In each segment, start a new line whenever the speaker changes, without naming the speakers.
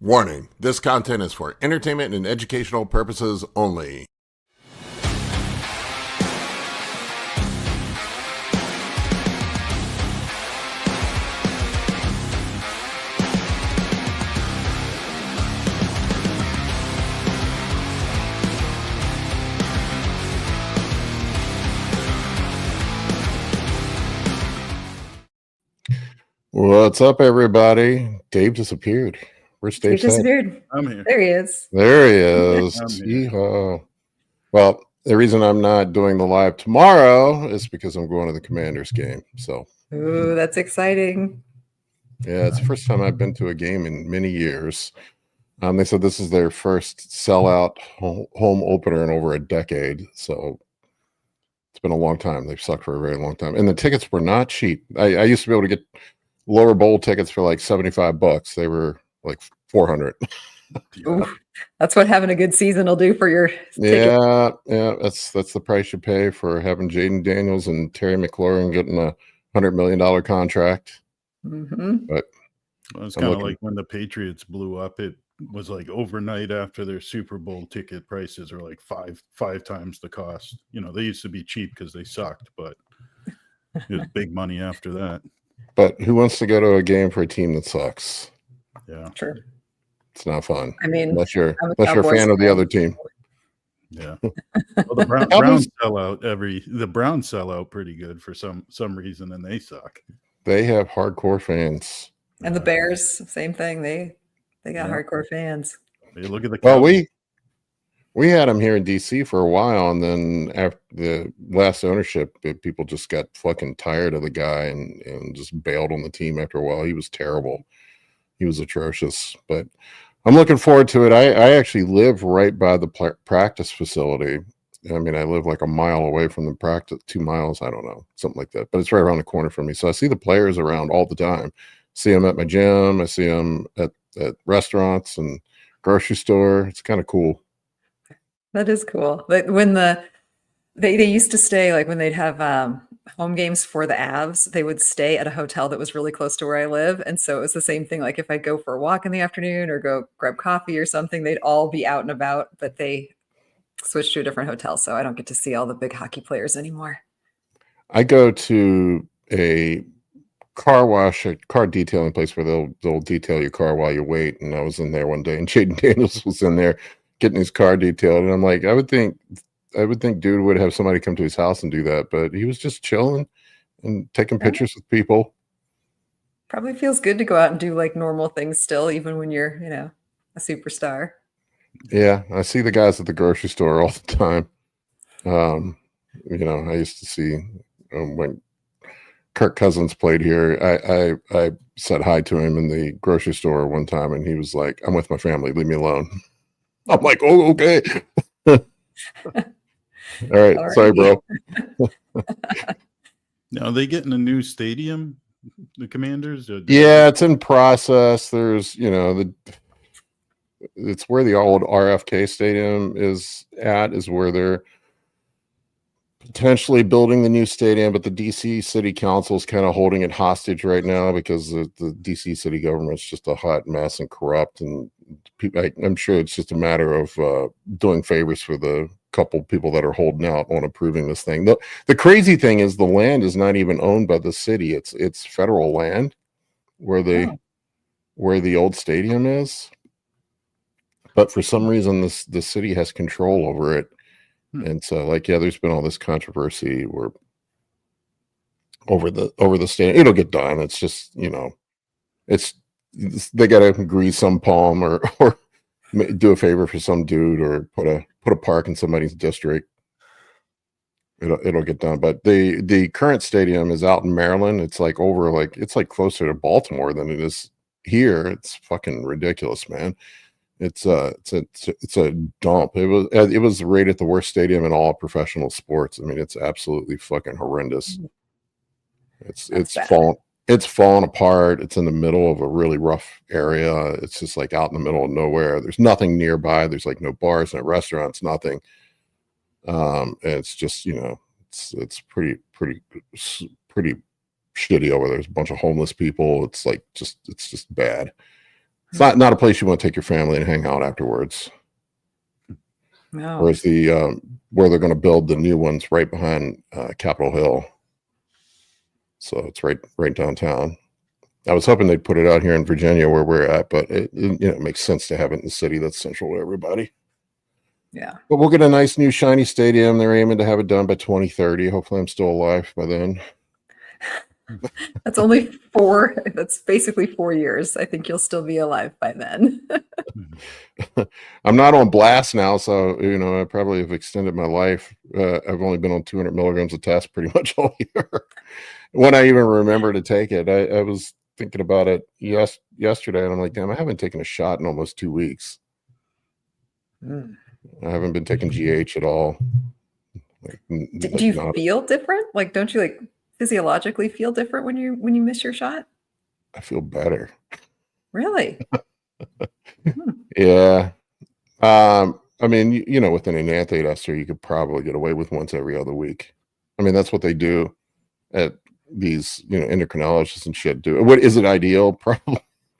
Warning, this content is for entertainment and educational purposes only. What's up, everybody? Dave disappeared. Where's Dave?
Disappeared.
I'm here.
There he is.
There he is. Yeehaw. Well, the reason I'm not doing the live tomorrow is because I'm going to the Commanders game. So,
ooh, that's exciting.
Yeah, it's the first time I've been to a game in many years. They said this is their first sellout home opener in over a decade. So it's been a long time. They've sucked for a very long time. And the tickets were not cheap. I used to be able to get lower bowl tickets for like $75. They were like 400.
Ooh, that's what having a good season will do for your ticket.
Yeah, that's the price you pay for having Jaden Daniels and Terry McLaurin getting a $100 million contract.
Mm-hmm.
But
well, it's kind of like when the Patriots blew up. It was like overnight after their Super Bowl ticket prices are like five times the cost. You know, they used to be cheap because they sucked, but it was big money after that.
But who wants to go to a game for a team that sucks?
Yeah,
true.
It's not fun.
I mean,
unless you're a fan of the other team.
Yeah. Well, the Browns sell out pretty good for some reason, and they suck.
They have hardcore fans.
And the Bears, same thing. They got hardcore fans.
Hey, look at the
Well, we had them here in DC for a while, and then after the last ownership, people just got fucking tired of the guy and just bailed on the team after a while. He was terrible. He was atrocious. But I'm looking forward to it. I actually live right by the practice facility. I mean, I live like a mile away from the practice, 2 miles, I don't know, something like that. But it's right around the corner from me. So I see the players around all the time. See them at my gym. I see them at restaurants and grocery store. It's kind of cool.
That is cool. But when they used to stay, like when they'd have home games for the Avs, they would stay at a hotel that was really close to where I live. And so it was the same thing. Like if I go for a walk in the afternoon or go grab coffee or something, they'd all be out and about, but they switched to a different hotel. So I don't get to see all the big hockey players anymore.
I go to a car wash, a car detailing place where they'll detail your car while you wait. And I was in there one day and Jaden Daniels was in there getting his car detailed. And I'm like, I would think dude would have somebody come to his house and do that, but he was just chilling and taking pictures with people.
Probably feels good to go out and do like normal things still, even when you're, a superstar.
Yeah, I see the guys at the grocery store all the time. I used to see when Kirk Cousins played here, I said hi to him in the grocery store one time, and he was like, "I'm with my family, leave me alone." I'm like, "Oh, okay." All right, sorry, bro.
Now, are they getting a new stadium, the Commanders?
Yeah, it's in process. There's, it's where the old RFK stadium is where they're potentially building the new stadium, but the DC City Council is kind of holding it hostage right now because the DC city government's just a hot mess and corrupt, and I'm sure it's just a matter of doing favors for the couple people that are holding out on approving this thing. The crazy thing is the land is not even owned by the city. It's federal land where the old stadium is, but for some reason the city has control over it. And so, there's been all this controversy over the stadium. It'll get done. It's just, they got to grease some palm or do a favor for some dude or put a park in somebody's district. It'll get done. But the current stadium is out in Maryland. It's like it's like closer to Baltimore than it is here. It's fucking ridiculous, man. It's a dump. It was rated the worst stadium in all professional sports. I mean, it's absolutely fucking horrendous. It's fallen apart. It's in the middle of a really rough area. It's just like out in the middle of nowhere. There's nothing nearby. There's like no bars, no restaurants, nothing. And it's just, it's pretty shitty over there. There's a bunch of homeless people. It's just bad. It's not a place you want to take your family and hang out afterwards.
No.
Whereas where they're going to build the new ones right behind Capitol Hill. So it's right downtown. I was hoping they'd put it out here in Virginia where we're at, but it makes sense to have it in the city that's central to everybody.
Yeah.
But we'll get a nice new shiny stadium. They're aiming to have it done by 2030. Hopefully I'm still alive by then.
That's basically 4 years. I think you'll still be alive by then.
I'm not on blast now, so I probably have extended my life. I've only been on 200 milligrams of test pretty much all year. When I even remember to take it, I was thinking about it yesterday, and I'm like, damn, I haven't taken a shot in almost 2 weeks. I haven't been taking GH at all.
Do you feel different? Like, don't you physiologically feel different when you miss your shot?
I feel better.
Really?
Yeah. I mean, with an enanthate ester, you could probably get away with once every other week. I mean, that's what they do at these, endocrinologists and shit do. What is it ideal?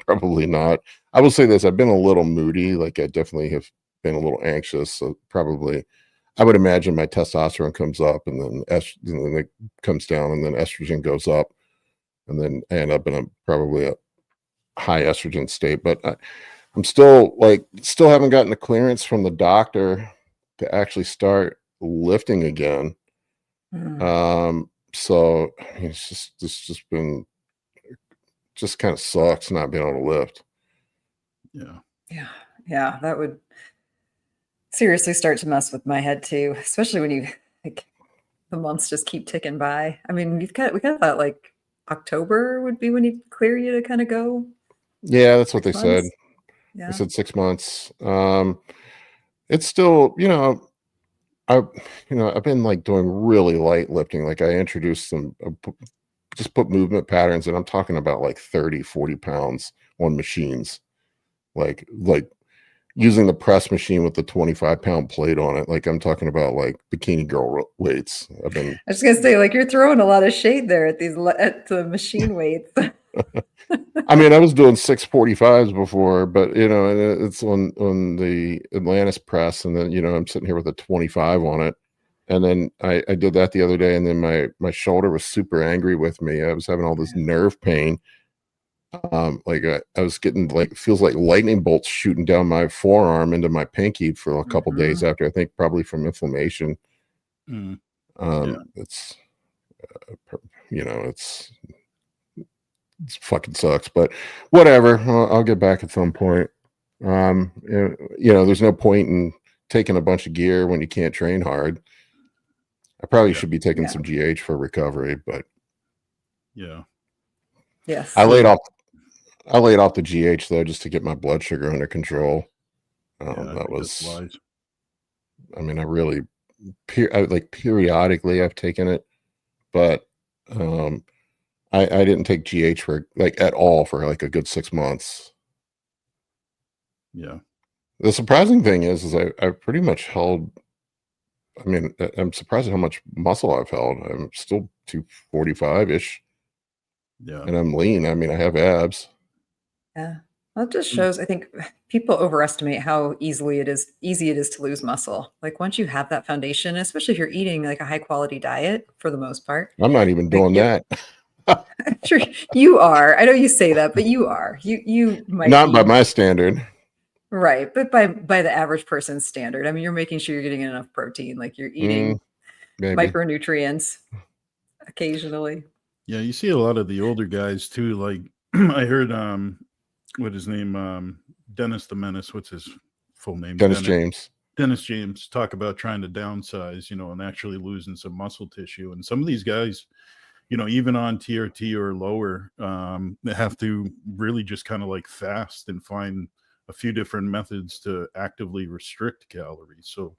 Probably not. I will say this: I've been a little moody. Like, I definitely have been a little anxious. So probably, I would imagine my testosterone comes up, and then it comes down, and then estrogen goes up, and then I end up in probably a high estrogen state. But I'm still haven't gotten the clearance from the doctor to actually start lifting again. So it's just been kind of sucks not being able to lift.
Yeah. That would seriously start to mess with my head too, especially when you the months just keep ticking by. I mean, we kind of thought October would be when he'd clear you to kind of go.
Yeah, that's what they said.
Yeah.
They said 6 months. It's still, I've been doing really light lifting. Like, I introduced just put movement patterns, and I'm talking about 30, 40 pounds on machines, like using the press machine with the 25-pound plate on it. Like, I'm talking about bikini girl weights. I
was gonna say, you're throwing a lot of shade there at the machine weights.
I mean, I was doing 645s before, but it's on the Atlantis press, and then I'm sitting here with a 25 on it, and then I did that the other day, and then my shoulder was super angry with me. I was having all this nerve pain. I was getting feels like lightning bolts shooting down my forearm into my pinky for a couple days after, I think probably from inflammation. It's it fucking sucks, but whatever. I'll get back at some point. There's no point in taking a bunch of gear when you can't train hard. I probably should be taking some GH for recovery, but
yes,
I laid off the GH though, just to get my blood sugar under control. That was, I mean, I really periodically I've taken it, but I didn't take GH for at all for a good 6 months.
Yeah.
The surprising thing is I pretty much held. I mean, I'm surprised at how much muscle I've held. I'm still 245-ish.
Yeah.
And I'm lean. I mean, I have abs.
Yeah. Well, it just shows, I think people overestimate how easy it is to lose muscle. Once you have that foundation, especially if you're eating a high quality diet for the most part.
I'm not even doing that.
Sure, you are. I know you say that, but you are. You might
not by my standard.
Right, but by the average person's standard. I mean, you're making sure you're getting enough protein, you're eating micronutrients occasionally.
Yeah, you see a lot of the older guys too. I heard what his name, Dennis the Menace, what's his full name?
Dennis James
talk about trying to downsize, and actually losing some muscle tissue. And some of these guys, even on TRT or lower, they have to really just kind of fast and find a few different methods to actively restrict calories. So,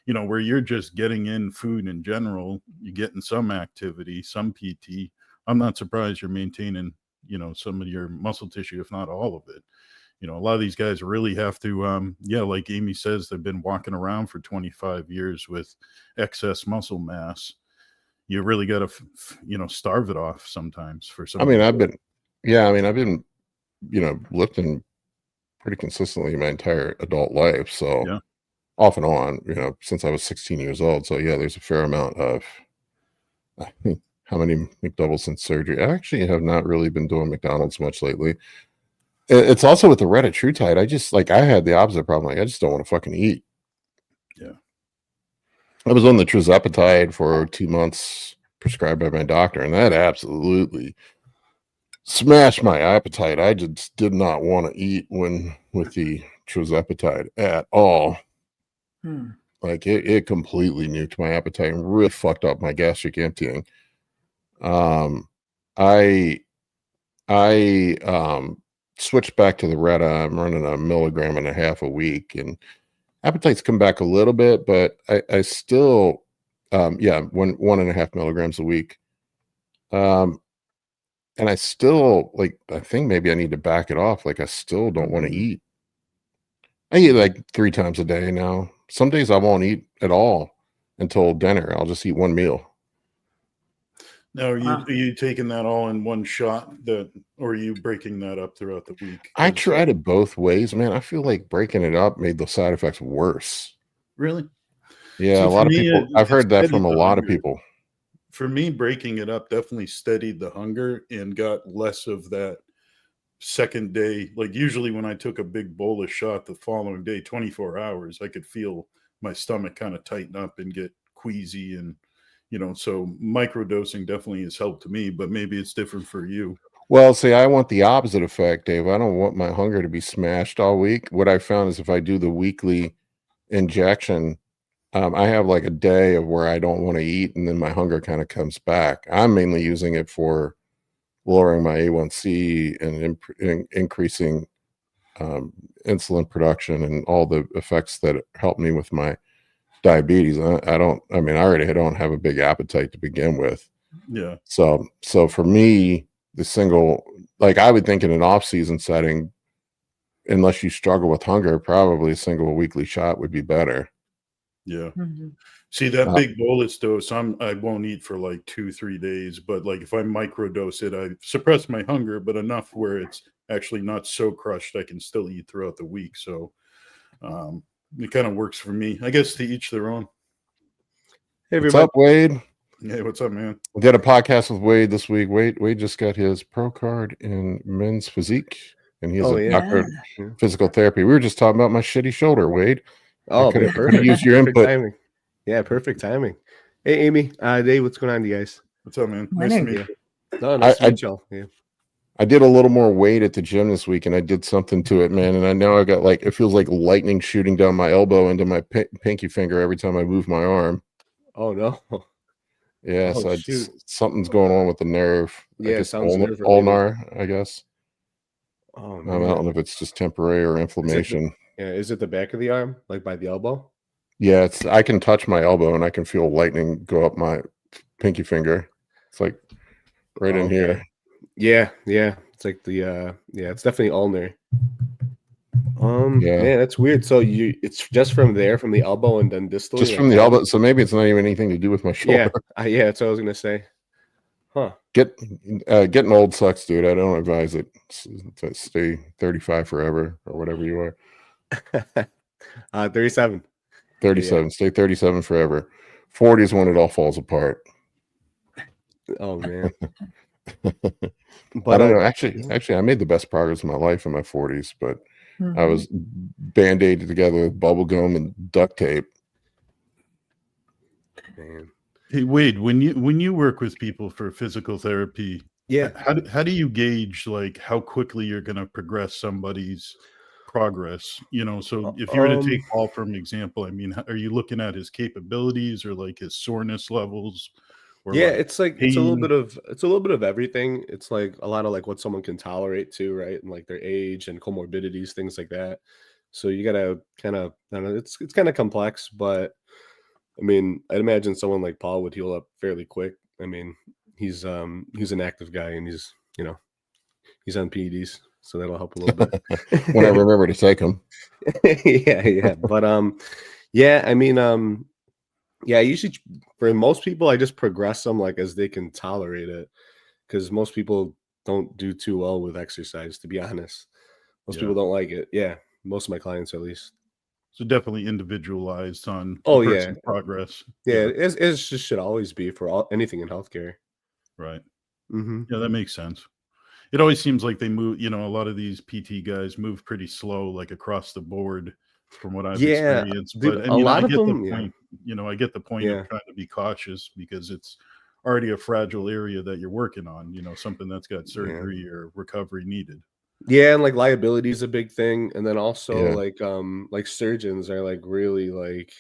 where you're just getting in food in general, you're getting some activity, some PT. I'm not surprised you're maintaining, some of your muscle tissue, if not all of it. A lot of these guys really have to, like Amy says, they've been walking around for 25 years with excess muscle mass. You really got to, starve it off sometimes for some.
I mean, I've been, lifting pretty consistently my entire adult life. So
Yeah.
off and on, since I was 16 years old. So yeah, there's a fair amount of, I think, how many McDoubles since surgery? I actually have not really been doing McDonald's much lately. It's also with the Reta True Tide. I had the opposite problem. Like, I just don't want to fucking eat.
Yeah.
I was on the Trizepatide for 2 months prescribed by my doctor, and that absolutely smashed my appetite. I just did not want to eat with the Trizepatide at all. Like it completely nuked my appetite and really fucked up my gastric emptying. I switched back to the Reta. I'm running 1.5 milligrams a week, and appetite's come back a little bit, but I still 1.5 milligrams a week. And I still, like, I think maybe I need to back it off. Like, I still don't want to eat. I eat like 3 times a day now. Some days I won't eat at all until dinner. I'll just eat one meal.
Now, are you taking that all in one shot, or are you breaking that up throughout the week?
I tried it both ways, man. I feel like breaking it up made the side effects worse.
Really?
Yeah,
See,
a lot of people. I've heard that from a lot of people.
For me, breaking it up definitely steadied the hunger and got less of that second day. Like, usually when I took a big bolus shot the following day, 24 hours, I could feel my stomach kind of tighten up and get queasy. And, so microdosing definitely has helped me, but maybe it's different for you.
Well, see, I want the opposite effect, Dave. I don't want my hunger to be smashed all week. What I found is if I do the weekly injection, I have like a day of where I don't want to eat, and then my hunger kind of comes back. I'm mainly using it for lowering my A1C and increasing insulin production and all the effects that help me with my diabetes. I already don't have a big appetite to begin with.
Yeah.
So for me, the single, like, I would think in an off-season setting, unless you struggle with hunger, probably a single weekly shot would be better.
Yeah. See, that big bolus dose, I won't eat for like 2-3 days, but like if I microdose it, I suppress my hunger, but enough where it's actually not so crushed I can still eat throughout the week. So it kind of works for me. I guess to each their own.
Hey, what's up, Wade?
Hey, what's up, man?
We did a podcast with Wade this week. Wade just got his pro card in men's physique, and he's a doctor of physical therapy. We were just talking about my shitty shoulder, Wade.
Oh,
could have used your input.
Timing. Yeah, perfect timing. Hey, Amy, Dave, what's going on, you guys?
What's up, man?
Nice to
meet you.
No, nice to meet y'all. Yeah.
I did a little more weight at the gym this week, and I did something to it, man. And I know I got it feels like lightning shooting down my elbow into my pinky finger every time I move my arm.
Oh no.
Yeah, something's going on with the nerve.
Yeah, it sounds
ulnar, I guess.
Oh
man. I don't know if it's just temporary or inflammation.
Is it the back of the arm, like by the elbow?
Yeah, I can touch my elbow and I can feel lightning go up my pinky finger. It's like right in here.
Yeah. It's like it's definitely ulnar. Yeah, that's weird. So it's just from there, from the elbow, and then distally.
Just from the elbow. So maybe it's not even anything to do with my shoulder.
Yeah, that's what I was gonna say. Huh.
Getting old sucks, dude. I don't advise it. To stay 35 forever or whatever you are.
37.
37. Yeah. Stay 37 forever. 40 is when it all falls apart.
Oh man.
But I don't know. Actually, I made the best progress in my life in my 40s, but I was band-aided together with bubble gum and duct tape.
Man.
Hey, Wade, when you work with people for physical therapy, how do you gauge like how quickly you're going to progress somebody's progress? So if you were to take Paul from example, I mean, are you looking at his capabilities or like his soreness levels? Or
it's like pain? It's a little bit of everything. It's like a lot of like what someone can tolerate too, right? And like their age and comorbidities, things like that. So you gotta kind of, I don't know, it's kind of complex, but I mean, I'd imagine someone like Paul would heal up fairly quick. I mean, he's an active guy, and he's he's on PEDs, so that'll help a little bit.
When I remember to take them.
Yeah. But I mean, usually for most people, I just progress them like as they can tolerate it, because most people don't do too well with exercise, to be honest. Most people don't like it. Yeah, most of my clients, at least.
So definitely individualized on
person's
progress.
Yeah, it just should always be for anything in healthcare.
Right.
Mm-hmm.
Yeah, that makes sense. It always seems like they move, a lot of these PT guys move pretty slow, like across the board from what I've experienced.
Dude,
but I mean,
I
get
get
the point, I get the point of trying to be cautious because it's already a fragile area that you're working on, something that's got surgery or recovery needed.
Yeah, and like liability is a big thing. And then also like surgeons are like really like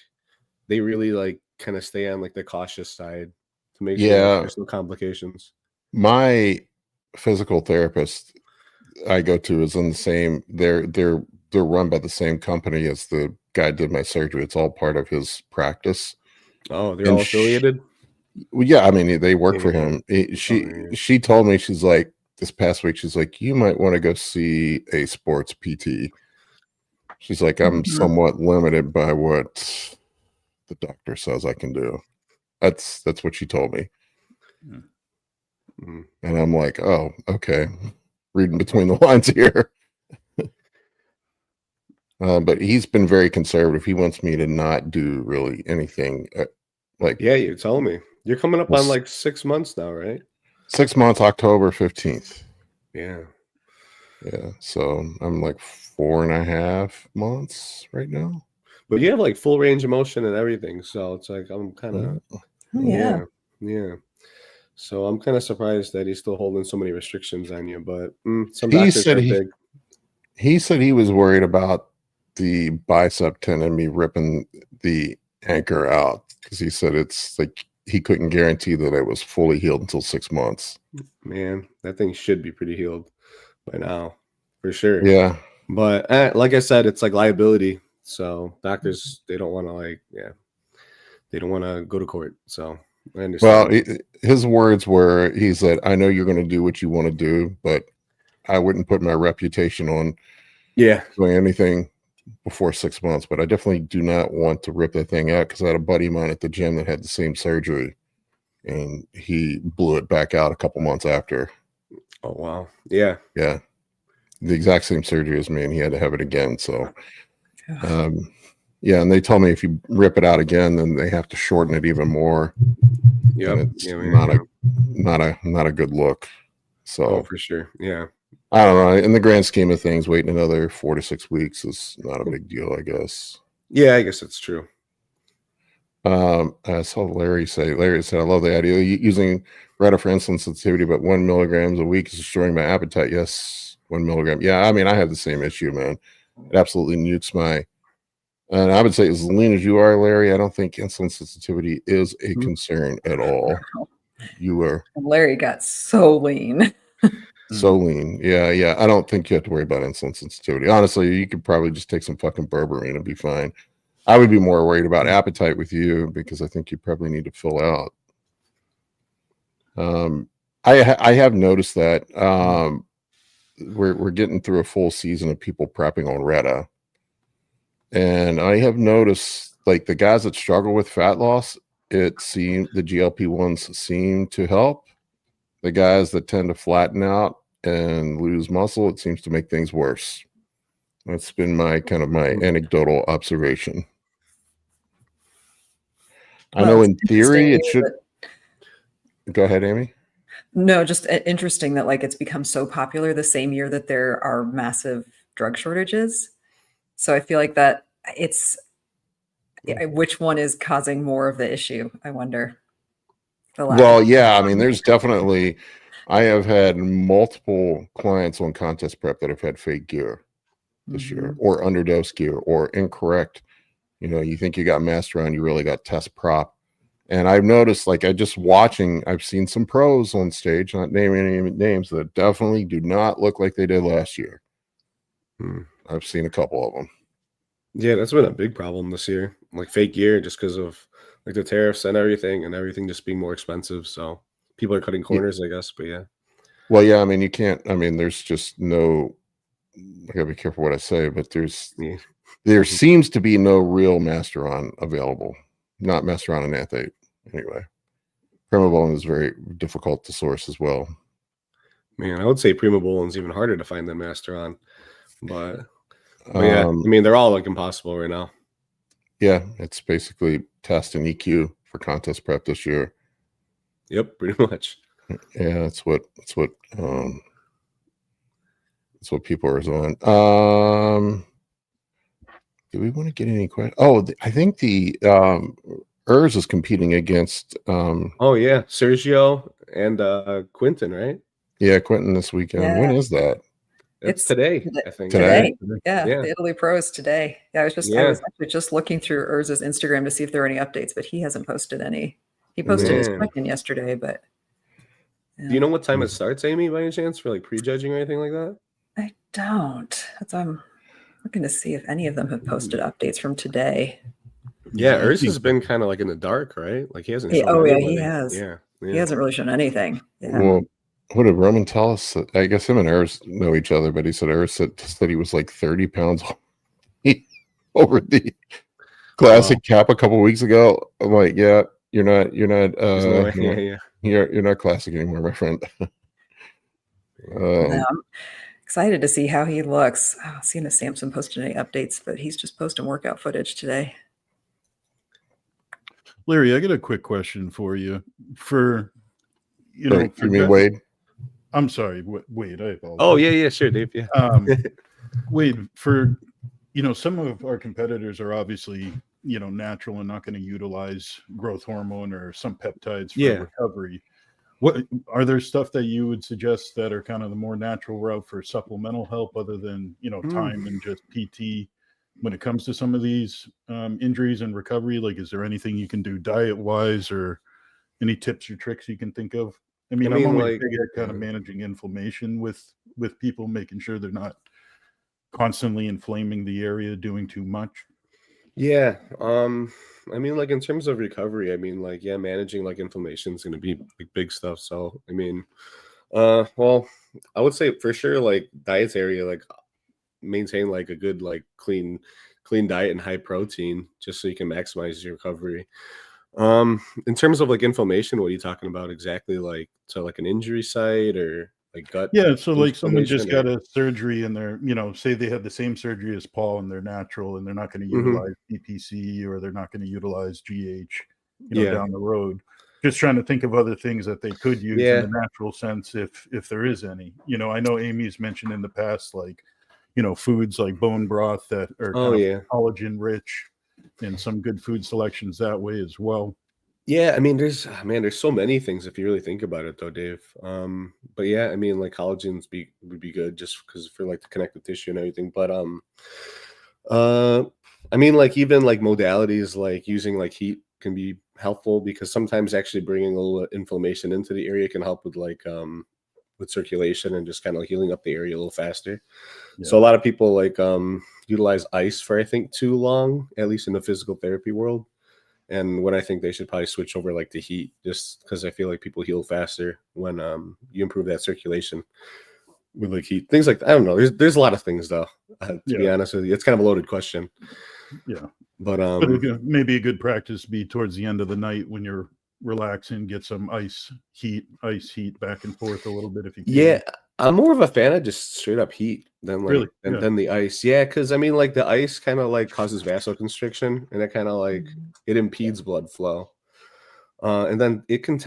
they really like kind of stay on like the cautious side to make sure like, there's no complications.
My physical therapist I go to is in the same they're run by the same company as the guy who did my surgery. It's all part of his practice.
Oh, they're all affiliated?
Well, yeah, I mean they work for him. She told me, she's like, this past week, she's like, you might want to go see a sports PT. She's like, I'm somewhat limited by what the doctor says I can do. That's what she told me. And I'm like, oh, okay. Reading between the lines here. But he's been very conservative. He wants me to not do really anything.
You're telling me. You're coming up on like 6 months now, right?
6 months, October 15th.
Yeah.
So I'm like 4.5 months right now.
But you have like full range of motion and everything. So it's like, I'm kind of, yeah. So I'm kind of surprised that he's still holding so many restrictions on you. But some doctors are big.
He said he was worried about the bicep tendon, me ripping the anchor out, because he said it's like he couldn't guarantee that it was fully healed until 6 months.
Man, that thing should be pretty healed by now, for sure.
Yeah.
But like I said, it's like liability. So doctors, they don't want to they don't want to go to court. So I understand.
Well, his words were, he said, I know you're going to do what you want to do, but I wouldn't put my reputation on doing anything before 6 months. But I definitely do not want to rip that thing out, because I had a buddy of mine at the gym that had the same surgery, and he blew it back out a couple months after.
Oh, wow. Yeah.
The exact same surgery as me, and he had to have it again. So, and they told me if you rip it out again, then they have to shorten it even more. Yeah, it's not a good look. So,
for sure. Yeah.
I don't know. In the grand scheme of things, waiting another 4 to 6 weeks is not a big deal, I guess.
Yeah, I guess that's true.
I saw Larry said, I love the idea of using Reta for insulin sensitivity, but 1 milligram a week is destroying my appetite. Yes, 1 milligram. Yeah, I mean, I have the same issue, man. It absolutely nukes and I would say, as lean as you are, Larry, I don't think insulin sensitivity is a concern at all. You were.
Larry got so lean.
So lean. Yeah. I don't think you have to worry about insulin sensitivity. Honestly, you could probably just take some fucking berberine and be fine. I would be more worried about appetite with you, because I think you probably need to fill out. I have noticed that we're getting through a full season of people prepping on Reta. And I have noticed, like, the guys that struggle with fat loss, the GLP-1s seem to help. The guys that tend to flatten out and lose muscle, it seems to make things worse. That's been my anecdotal observation. I know in theory it should. Go ahead, Amy.
No, just interesting that like it's become so popular the same year that there are massive drug shortages. So I feel like that which one is causing more of the issue, I wonder.
Well, yeah, I mean, there's definitely, I have had multiple clients on contest prep that have had fake gear this year, or underdose gear, or incorrect. You think you got Masteron, you really got test prop. And I've noticed, like, I've seen some pros on stage, not naming any names, that definitely do not look like they did last year. I've seen a couple of them.
Yeah, that's been a big problem this year, like fake gear, just because of like the tariffs and everything just being more expensive. So people are cutting corners, I guess. But yeah.
Well, yeah, I mean, there's just no, I gotta be careful what I say, but there seems to be no real Masteron available. Not Masteron and Athate, anyway. Primo is very difficult to source as well.
Man, I would say Primo is even harder to find than Masteron. But yeah, I mean, they're all like impossible right now.
Yeah, it's basically test and EQ for contest prep this year.
Yep, pretty much.
Yeah, that's what people are doing. Do we want to get any questions? Oh, I think the Urs is competing against
oh yeah, Sergio and Quinton, right?
Yeah, Quinton this weekend.
Yeah.
When is that?
It's today, I think.
Today. Yeah, the Italy Pros today. Yeah, I was actually just looking through Urz's Instagram to see if there were any updates, but he hasn't posted any. He posted his check-in yesterday, but
do you know what time it starts, Amy, by any chance, for like prejudging or anything like that?
I don't. I'm looking to see if any of them have posted updates from today.
Yeah, Urs has been kind of like in the dark, right? Like he hasn't.
He has. Yeah, he hasn't really shown anything. Yeah.
Well, what did Roman tell us? I guess him and Urs know each other, but he said Urs said he was like 30 pounds over the classic cap a couple weeks ago. I'm like, yeah, you're not you're not classic anymore, my friend.
I'm excited to see how he looks. I haven't seen if Samson posted any updates, but he's just posting workout footage today.
Larry, I got a quick question for you. You mean
Wade?
I'm sorry, Wade. I apologize.
Oh yeah, sure, Dave. Yeah.
Wade, some of our competitors are obviously, natural and not going to utilize growth hormone or some peptides for recovery. What are there stuff that you would suggest that are kind of the more natural route for supplemental help other than, time and just PT when it comes to some of these injuries and recovery? Like, is there anything you can do diet-wise or any tips or tricks you can think of? I mean, I'm only big at kind of managing inflammation with people, making sure they're not constantly inflaming the area, doing too much.
Yeah. I mean, like in terms of recovery, I mean, like, managing like inflammation is going to be like big stuff. So, I mean, well, I would say for sure, like dietary, like maintain like a good, like clean diet and high protein, just so you can maximize your recovery. In terms of like inflammation, what are you talking about exactly? Like, so like an injury site or like gut?
Yeah, so like someone just got a surgery and they're, say they had the same surgery as Paul and they're natural and they're not going to utilize PPC or they're not going to utilize GH, down the road. Just trying to think of other things that they could use in the natural sense if there is any. I know Amy's mentioned in the past, like, foods like bone broth that are collagen rich, and some good food selections that way as well.
Yeah, I mean, there's so many things if you really think about it, though, Dave. But yeah, I mean, like collagens would be good just because for like the connective tissue and everything. But I mean, like even like modalities like using like heat can be helpful because sometimes actually bringing a little inflammation into the area can help with like with circulation and just kind of healing up the area a little faster. Yeah. So a lot of people like utilize ice for I think too long, at least in the physical therapy world. And when I think they should probably switch over like to heat, just because I feel like people heal faster when you improve that circulation with like heat. Things like that. I don't know. There's a lot of things though. To be honest with you, it's kind of a loaded question.
Yeah,
but
maybe a good practice be towards the end of the night when you're relaxing, get some ice heat back and forth a little bit if you can.
Yeah, I'm more of a fan of just straight up heat than like than the ice. Yeah, because I mean, like the ice kind of like causes vasoconstriction, and it kind of like it impedes blood flow, and then it can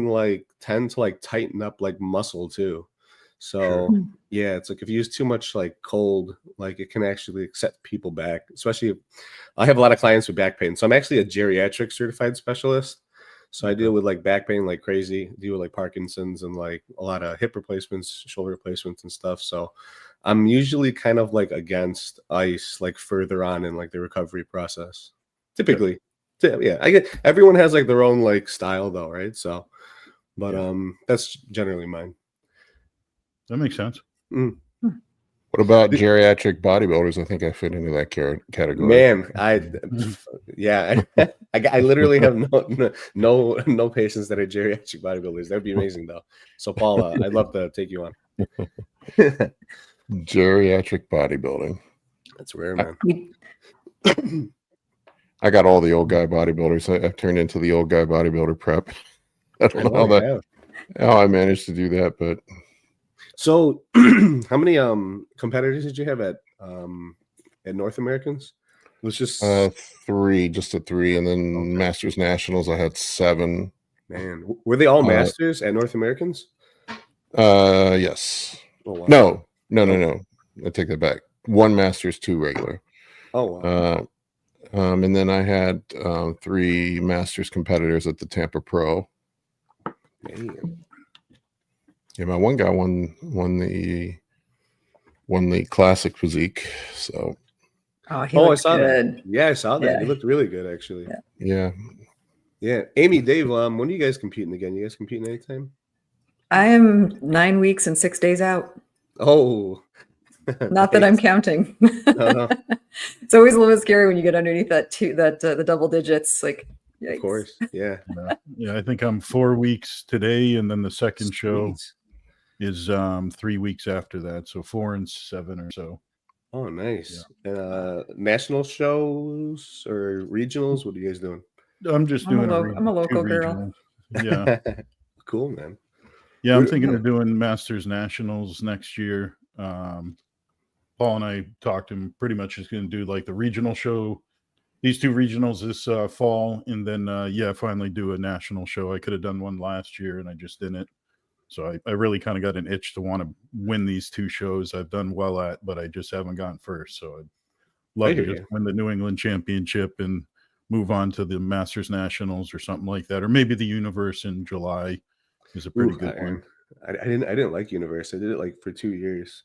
like tend to like tighten up like muscle too. So yeah, it's like if you use too much like cold, like it can actually set people back. Especially if I have a lot of clients with back pain, so I'm actually a geriatric certified specialist. So I deal with like back pain like crazy, deal with like Parkinson's and like a lot of hip replacements, shoulder replacements and stuff. So I'm usually kind of like against ice like further on in like the recovery process. Typically. Yeah. I get everyone has like their own like style though, right? So but that's generally mine.
That makes sense.
What about geriatric bodybuilders? I think I fit into that category.
Man, I literally have no patients that are geriatric bodybuilders. That'd be amazing though. So Paula, I'd love to take you on.
Geriatric bodybuilding.
That's rare, man.
I got all the old guy bodybuilders. I've turned into the old guy bodybuilder prep. I don't know how I managed to do that, but
So, how many competitors did you have at North Americans? It was just
three, just at three, and then Masters Nationals I had 7.
Man, were they all Masters at North Americans?
Yes.
Oh, wow.
No. I take that back. 1 Masters, 2 regular.
Oh wow.
And then I had 3 Masters competitors at the Tampa Pro.
Man.
Yeah, my one guy won the classic physique. So.
Oh, I saw good.
That. Yeah, I saw that. He looked really good, actually.
Yeah.
Amy, Dave, when are you guys competing again? You guys competing anytime?
I am 9 weeks and 6 days out.
Oh.
Not that I'm counting.
No.
It's always a little bit scary when you get underneath the double digits. Like, yikes.
Of course, yeah.
Yeah, I think I'm 4 weeks today, and then the second show is 3 weeks after that, so 4 and 7 or so.
Oh, nice. Yeah. National shows or regionals? What are you guys doing?
I'm just doing.
I'm a local girl.
Yeah.
Cool, man.
Yeah, I'm thinking of doing Masters Nationals next year. Paul and I talked to him, pretty much just going to do like the regional show, these 2 regionals this fall, and then finally do a national show. I could have done one last year and I just didn't, so I really kind of got an itch to want to win these 2 shows I've done well at, but I just haven't gotten first. So I'd love to just win the New England Championship and move on to the Masters Nationals or something like that, or maybe the Universe in July is a pretty good one.
I didn't like Universe. I did it like for 2 years,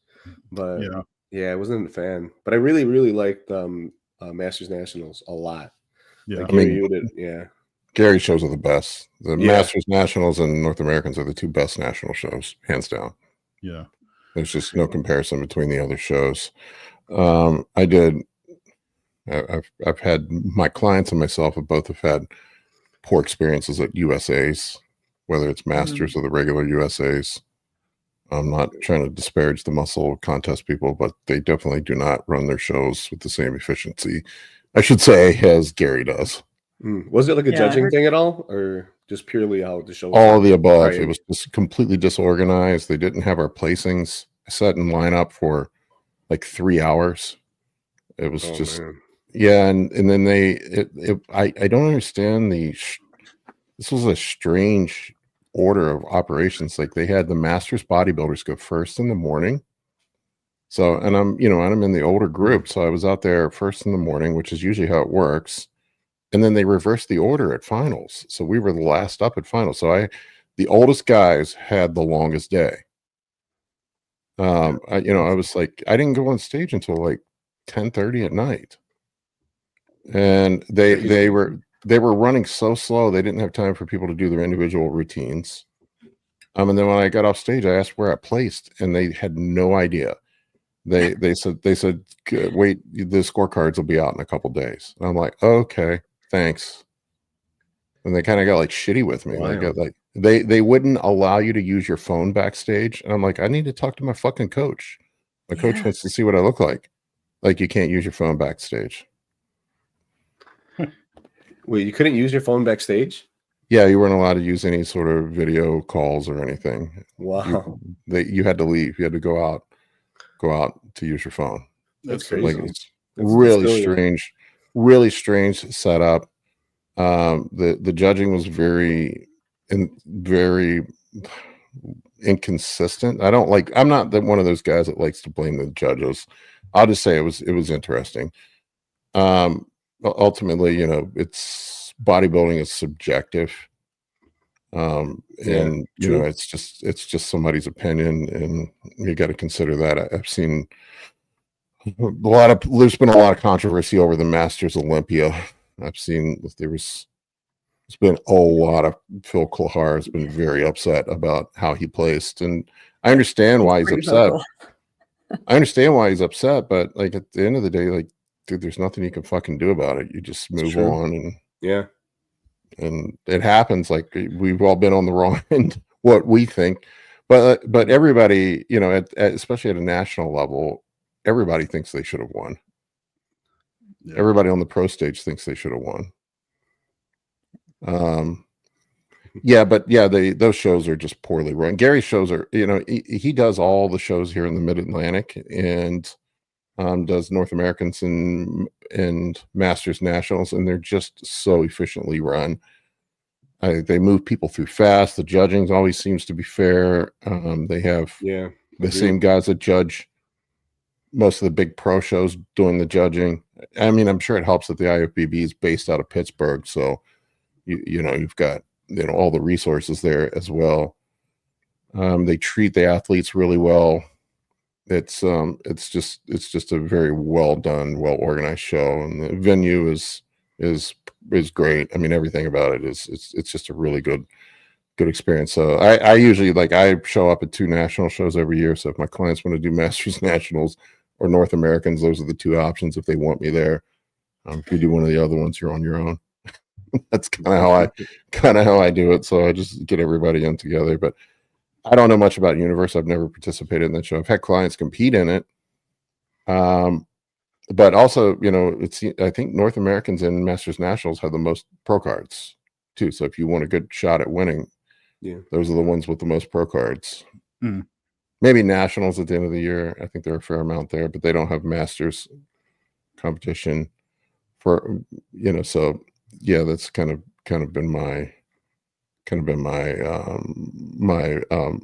but I wasn't a fan. But I really liked Masters Nationals a lot.
Yeah,
like
Gary's shows are the best. The Masters Nationals and North Americans are the 2 best national shows, hands down.
Yeah,
there's just no comparison between the other shows. I've had my clients and myself have had poor experiences at USAs, whether it's Masters or the regular USAs. I'm not trying to disparage the muscle contest people, but they definitely do not run their shows with the same efficiency, I should say, as Gary does.
Was it like a judging thing at all, or just purely how the show?
All of the above. It was just completely disorganized. They didn't have our placings. I sat in lineup for like 3 hours. It was and then I don't understand this was a strange order of operations. Like, they had the Masters bodybuilders go first in the morning. So, and I'm in the older group. So I was out there first in the morning, which is usually how it works. And then they reversed the order at finals. So we were the last up at finals. So the oldest guys had the longest day. I was like, I didn't go on stage until like 10:30 at night. And they were running so slow, they didn't have time for people to do their individual routines. And then when I got off stage, I asked where I placed, and they had no idea. They said, wait, the scorecards will be out in a couple days. And I'm like, okay, thanks. And they kind of got like shitty with me.
Wow.
They wouldn't allow you to use your phone backstage. And I'm like, I need to talk to my fucking coach. My coach wants to see what I look like. Like, you can't use your phone backstage.
Wait, you couldn't use your phone backstage?
Yeah, you weren't allowed to use any sort of video calls or anything.
Wow.
You had to leave. You had to go out to use your phone.
That's crazy.
Like, it's really strange setup. The judging was very inconsistent. I'm not one of those guys that likes to blame the judges. I'll just say it was interesting. Ultimately, it's bodybuilding is subjective. It's just somebody's opinion, and you got to consider that. I've seen there's been a lot of controversy over the Masters Olympia. I've seen there's been a lot of Phil Klahar has been very upset about how he placed, and I understand why he's upset. I understand why he's upset, but like, at the end of the day, like, dude, there's nothing you can fucking do about it. You just move on, and it happens. Like, we've all been on the wrong end, what we think, but everybody, especially at a national level, everybody thinks they should have won. Everybody on the pro stage thinks they should have won. Yeah, but yeah, those shows are just poorly run. Gary's shows are, he does all the shows here in the Mid-Atlantic and does North Americans and Masters Nationals, and they're just so efficiently run. They move people through fast. The judging always seems to be fair. They have the same guys that judge most of the big pro shows doing the judging. I mean, I'm sure it helps that the IFBB is based out of Pittsburgh, so you've got all the resources there as well. They treat the athletes really well. It's just a very well done, well organized show, and the venue is great. I mean, everything about it it's just a really good experience. So I usually I show up at 2 national shows every year. So if my clients want to do Masters Nationals or North Americans, those are the 2 options if they want me there. If you do one of the other ones, you're on your own. That's kind of how I do it. So I just get everybody in together. But I don't know much about Universe. I've never participated in that show. I've had clients compete in it. But also, I think North Americans and Masters Nationals have the most pro cards too. So if you want a good shot at winning, those are the ones with the most pro cards. Maybe Nationals at the end of the year. I think there are a fair amount there, but they don't have Masters competition for, so yeah, that's kind of been my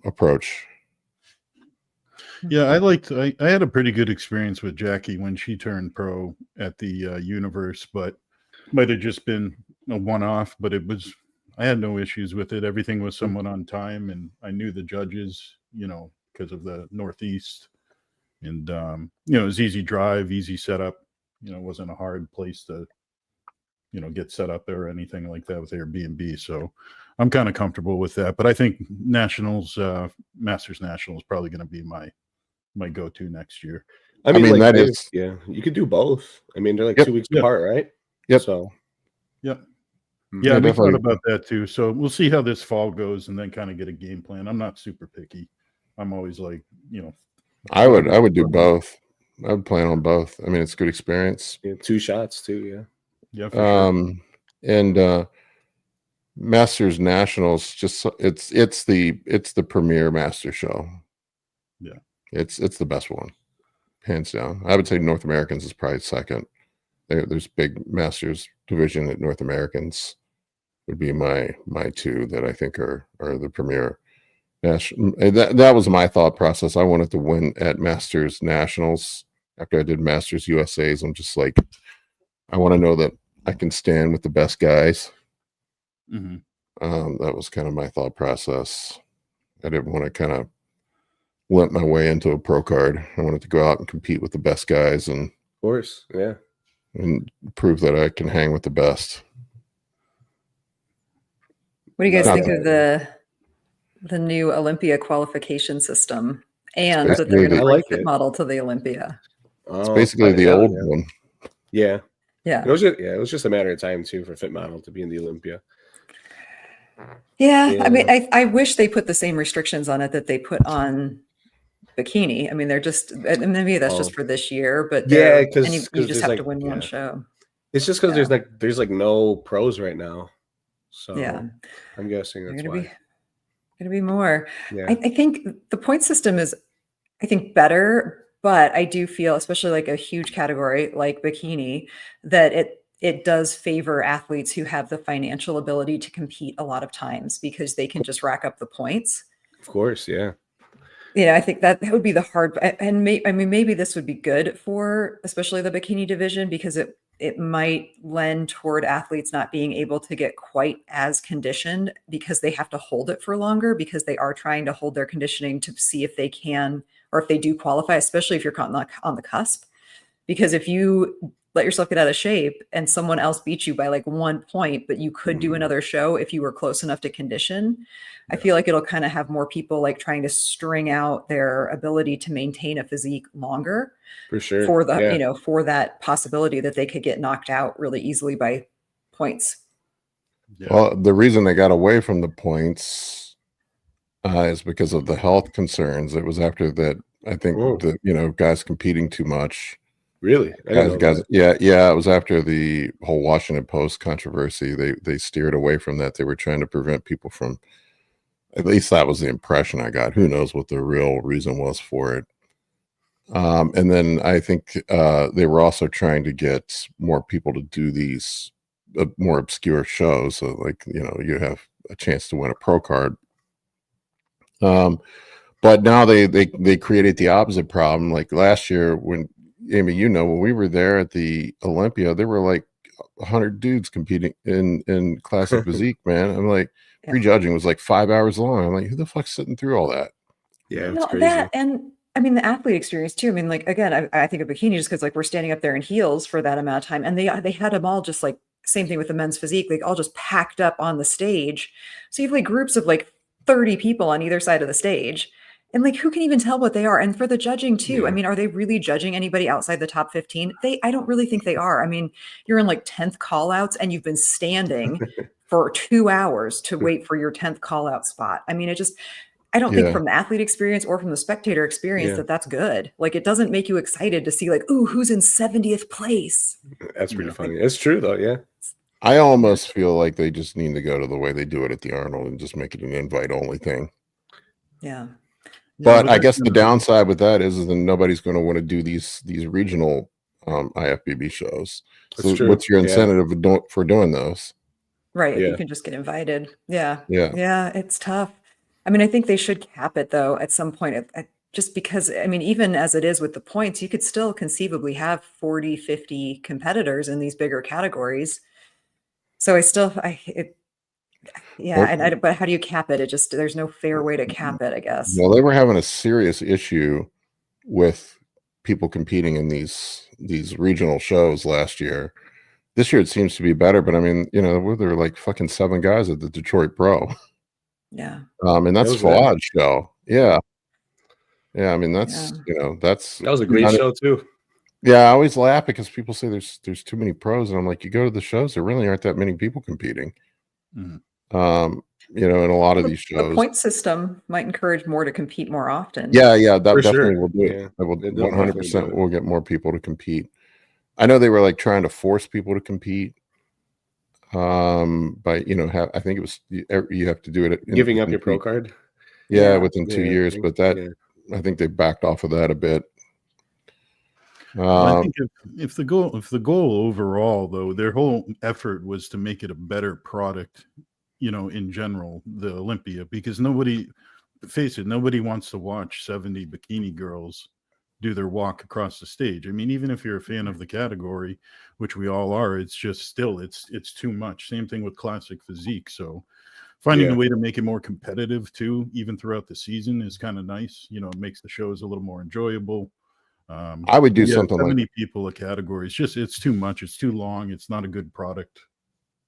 approach.
Yeah, I had a pretty good experience with Jackie when she turned pro at the Universe, but might have just been a one-off, but I had no issues with it. Everything was somewhat on time, and I knew the judges, because of the Northeast, and it was easy drive, easy setup. It wasn't a hard place to get set up or anything like that with Airbnb. So I'm kind of comfortable with that. But I think Nationals, Masters National is probably going to be my go-to next year.
I mean that is, you could do both. I mean, they're 2 weeks apart, right?
Yep.
So,
yeah, we thought about that too. So we'll see how this fall goes and then kind of get a game plan. I'm not super picky. I'm always
I would do both. I would plan on both. I mean, it's a good experience.
2 shots too.
Yeah. For sure.
And Masters Nationals, it's the premier master show.
Yeah.
It's the best one, hands down. I would say North Americans is probably second. There's big Masters division at North Americans would be my 2 that I think are the premier. That was my thought process. I wanted to win at Masters Nationals after I did Masters USAs. I'm just I want to know that I can stand with the best guys. That was kind of my thought process. I didn't want to kind of limp my way into a pro card. I wanted to go out and compete with the best guys, and
of course,
and prove that I can hang with the best.
What do you guys think of the new Olympia qualification system, and that they're going to bring fit model to the Olympia?
It's basically the old one.
Yeah.
It
was just a matter of time too for fit model to be in the Olympia.
I mean, I wish they put the same restrictions on it that they put on bikini. I mean, they're just, maybe that's just for this year, but because you just have to win one show.
It's just because there's no pros right now, so I'm guessing that's why.
Going to be more. I think the point system is, I think, better. But I do feel, especially a huge category like bikini, that it does favor athletes who have the financial ability to compete a lot of times because they can just rack up the points.
Of course, yeah.
I think that would be the hard, and maybe this would be good for especially the bikini division, because it might lend toward athletes not being able to get quite as conditioned because they have to hold it for longer, because they are trying to hold their conditioning to see if they can, or if they do qualify, especially if you're on the cusp. Because if you let yourself get out of shape and someone else beats you by 1 point, but you could do another show if you were close enough to condition, I feel like it'll kind of have more people trying to string out their ability to maintain a physique longer.
For sure.
For the, for that possibility that they could get knocked out really easily by points.
Yeah. Well, the reason they got away from the points is because of the health concerns. It was after that, I think, guys competing too much.
Really? I didn't know
Guys,
that.
yeah. It was after the whole Washington Post controversy. They steered away from that. They were trying to prevent people from. At least that was the impression I got. Who knows what the real reason was for it? And then I think they were also trying to get more people to do these more obscure shows. So, like, you have a chance to win a pro card. But now they created the opposite problem. Like last year, when Amy, when we were there at the Olympia, there were like 100 dudes competing in classic physique, man. I'm like, prejudging was like 5 hours long. I'm like, who the fuck's sitting through all that?
Yeah,
well,
crazy.
that, and I mean the athlete experience too. I mean, like, again, I think of bikini just because like we're standing up there in heels for that amount of time, and they had them all just like same thing with the men's physique, like all just packed up on the stage. So you have like groups of like 30 people on either side of the stage. And like, who can even tell what they are? And for the judging too, I mean, are they really judging anybody outside the top 15? I don't really think they are. I mean, you're in like 10th call outs and you've been standing for 2 hours to wait for your 10th call out spot. I mean, I don't think from the athlete experience or from the spectator experience that's good. Like, it doesn't make you excited to see like, ooh, who's in 70th place?
That's pretty funny. It's true though. Yeah.
I almost feel like they just need to go to the way they do it at the Arnold and just make it an invite only thing.
Yeah.
But I guess the downside with that is then nobody's going to want to do these regional IFBB shows. So what's your incentive for doing those?
Right. You can just get invited. Yeah. It's tough. I mean, I think they should cap it though at some point, just because, I mean, even as it is with the points, you could still conceivably have 40, 50 competitors in these bigger categories. So but how do you cap it? There's no fair way to cap it, I guess.
Well, they were having a serious issue with people competing in these regional shows last year. This year it seems to be better, but I mean, there were like fucking 7 guys at the Detroit Pro.
Yeah.
And that's Fuad show. Yeah. Yeah. I mean, that was
a great show too.
Yeah. I always laugh because people say there's too many pros. And I'm like, you go to the shows, there really aren't that many people competing.
Mm-hmm.
In a lot of these shows.
The point system might encourage more to compete more often.
Yeah. That definitely will do it. I will 100% will get more people to compete. I know they were like trying to force people to compete. By I think it was you have to do it
giving up your pro card.
Yeah, within 2 years, but I think they backed off of that a bit.
I think if the goal overall though, their whole effort was to make it a better product, in general, the Olympia, because nobody wants to watch 70 bikini girls do their walk across the stage. I mean, even if you're a fan of the category, which we all are, it's just still it's too much. Same thing with classic physique. So finding a way to make it more competitive too, even throughout the season, is kind of nice. It makes the shows a little more enjoyable.
I would do something
70
like
people a category. It's too much. It's too long. It's not a good product.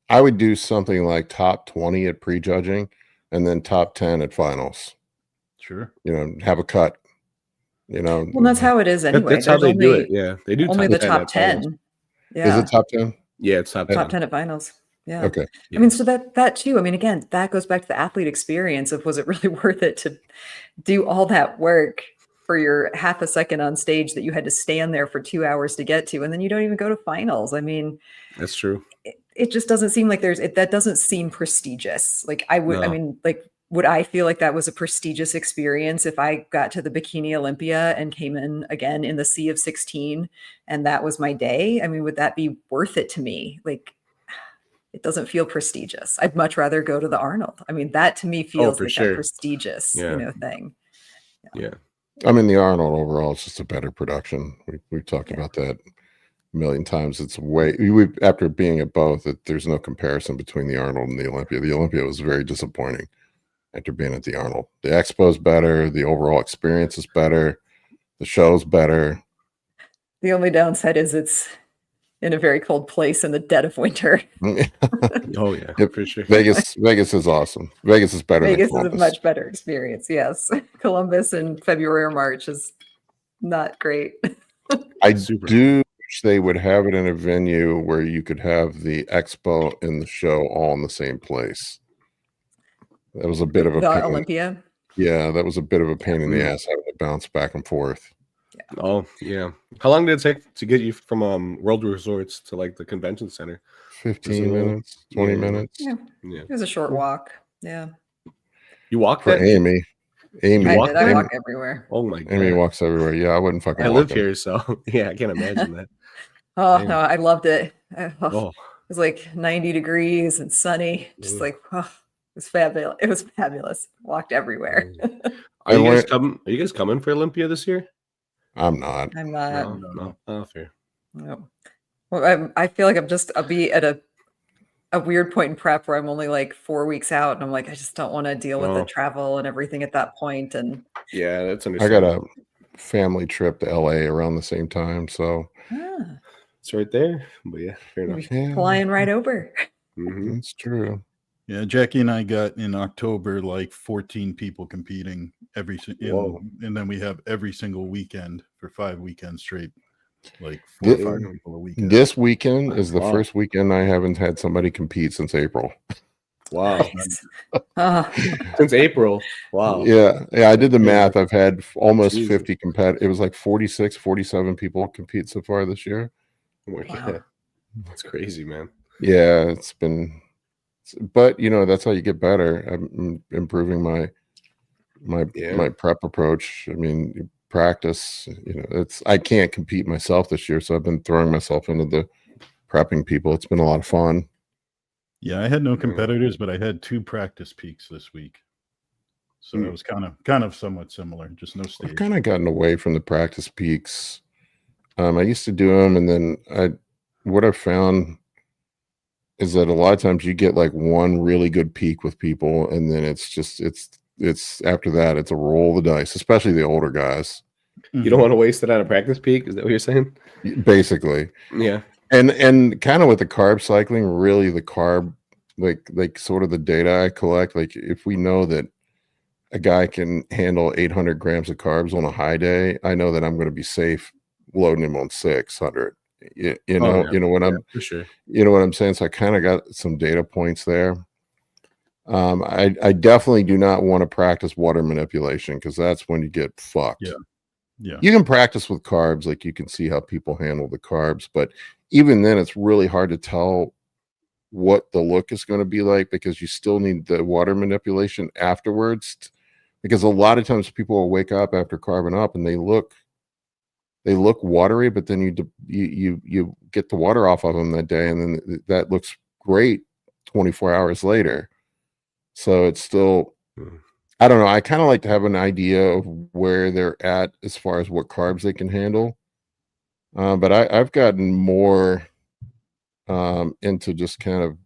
I would do something like top 20 at prejudging and then top 10 at finals.
Sure.
Have a cut.
Well, that's how it is anyway.
That's how they do it. Yeah, they do
only the top 10.
Yeah. Is it top 10?
Yeah, it's top 10.
Top 10 at finals. Yeah.
Okay.
I mean, so that too. I mean, again, that goes back to the athlete experience of, was it really worth it to do all that work for your half a second on stage that you had to stand there for 2 hours to get to, and then you don't even go to finals? I mean,
that's true.
It just doesn't seem like that doesn't seem prestigious. Like I mean, like, would I feel like that was a prestigious experience if I got to the Bikini Olympia and came in again in the sea of 16 and that was my day? I mean, would that be worth it to me? Like, it doesn't feel prestigious. I'd much rather go to the Arnold. I mean, that to me feels like a prestigious, thing.
Yeah.
I mean, the Arnold overall is just a better production. We've talked about that a million times. It's after being at both, there's no comparison between the Arnold and the Olympia. The Olympia was very disappointing after being at the Arnold. The Expo's better. The overall experience is better. The show's better.
The only downside is it's in a very cold place in the dead of winter.
Oh yeah, for sure.
Vegas is awesome. Vegas is better.
Vegas
than
is a much better experience. Yes, Columbus in February or March is not great.
I do wish they would have it in a venue where you could have the Expo and the show all in the same place. That was a bit of a
pain. Olympia.
Yeah, that was a bit of a pain in the ass having to bounce back and forth.
Oh yeah. How long did it take to get you from World Resorts to like the convention center?
15 minutes, 20 minutes.
Yeah. It was a short walk. Yeah.
You walk
For
that?
Amy.
You
I
walk
did. I
there?
walk everywhere.
Oh my god.
Amy walks everywhere. Yeah, I wouldn't fucking
I
walk
live
him.
here, so yeah, I can't imagine that.
Oh
Damn.
no, I loved it. It
Oh,
was like 90 degrees and sunny. Just
Ugh.
like, oh, it was fabulous. It was fabulous. Walked everywhere.
Are you guys coming for Olympia this year?
I'm not.
I'm not.
No. Oh, fair.
No. Well, I feel like I'll be at a weird point in prep where I'm only like 4 weeks out, and I'm like, I just don't want to deal with the travel and everything at that point. And
yeah, that's
I
understandable.
got a family trip to LA around the same time, so
it's right there. But yeah, fair enough.
Flying right over.
That's true.
Yeah, Jackie and I got in October like 14 people competing and then we have every single weekend for 5 weekends straight, like 4 or 5 people a weekend.
This weekend is the first weekend I haven't had somebody compete since April.
Wow. Since April. Wow.
Yeah, I did the math. I've had almost 50 it was like 46, 47 people compete so far this year.
Oh my god. That's crazy, man.
Yeah, it's been, but that's how you get better. I'm improving my prep approach. I mean, practice, I can't compete myself this year, so I've been throwing myself into the prepping people. It's been a lot of fun.
Yeah, I had no competitors, but I had 2 practice peaks this week. So it was kind of somewhat similar, just no stage.
I've kind of gotten away from the practice peaks. I used to do them, and then what I've found is that a lot of times you get like one really good peak with people, and then it's after that, it's a roll of the dice, especially the older guys.
You don't want to waste it on a practice peak? Is that what you're saying?
Basically.
Yeah.
And kind of with the carb cycling, really the carb, like sort of the data I collect, like if we know that a guy can handle 800 grams of carbs on a high day, I know that I'm going to be safe loading him on 600. You know what I'm
for sure.
You know what I'm saying? So I kind of got some data points there. I definitely do not want to practice water manipulation, because that's when you get fucked.
Yeah.
You can practice with carbs, like you can see how people handle the carbs, but even then it's really hard to tell what the look is going to be like, because you still need the water manipulation afterwards, because a lot of times people will wake up after carbing up and they look watery, but then you get the water off of them that day, and then that looks great 24 hours later. So it's still, I don't know. I kind of like to have an idea of where they're at as far as what carbs they can handle. But I've gotten more into just kind of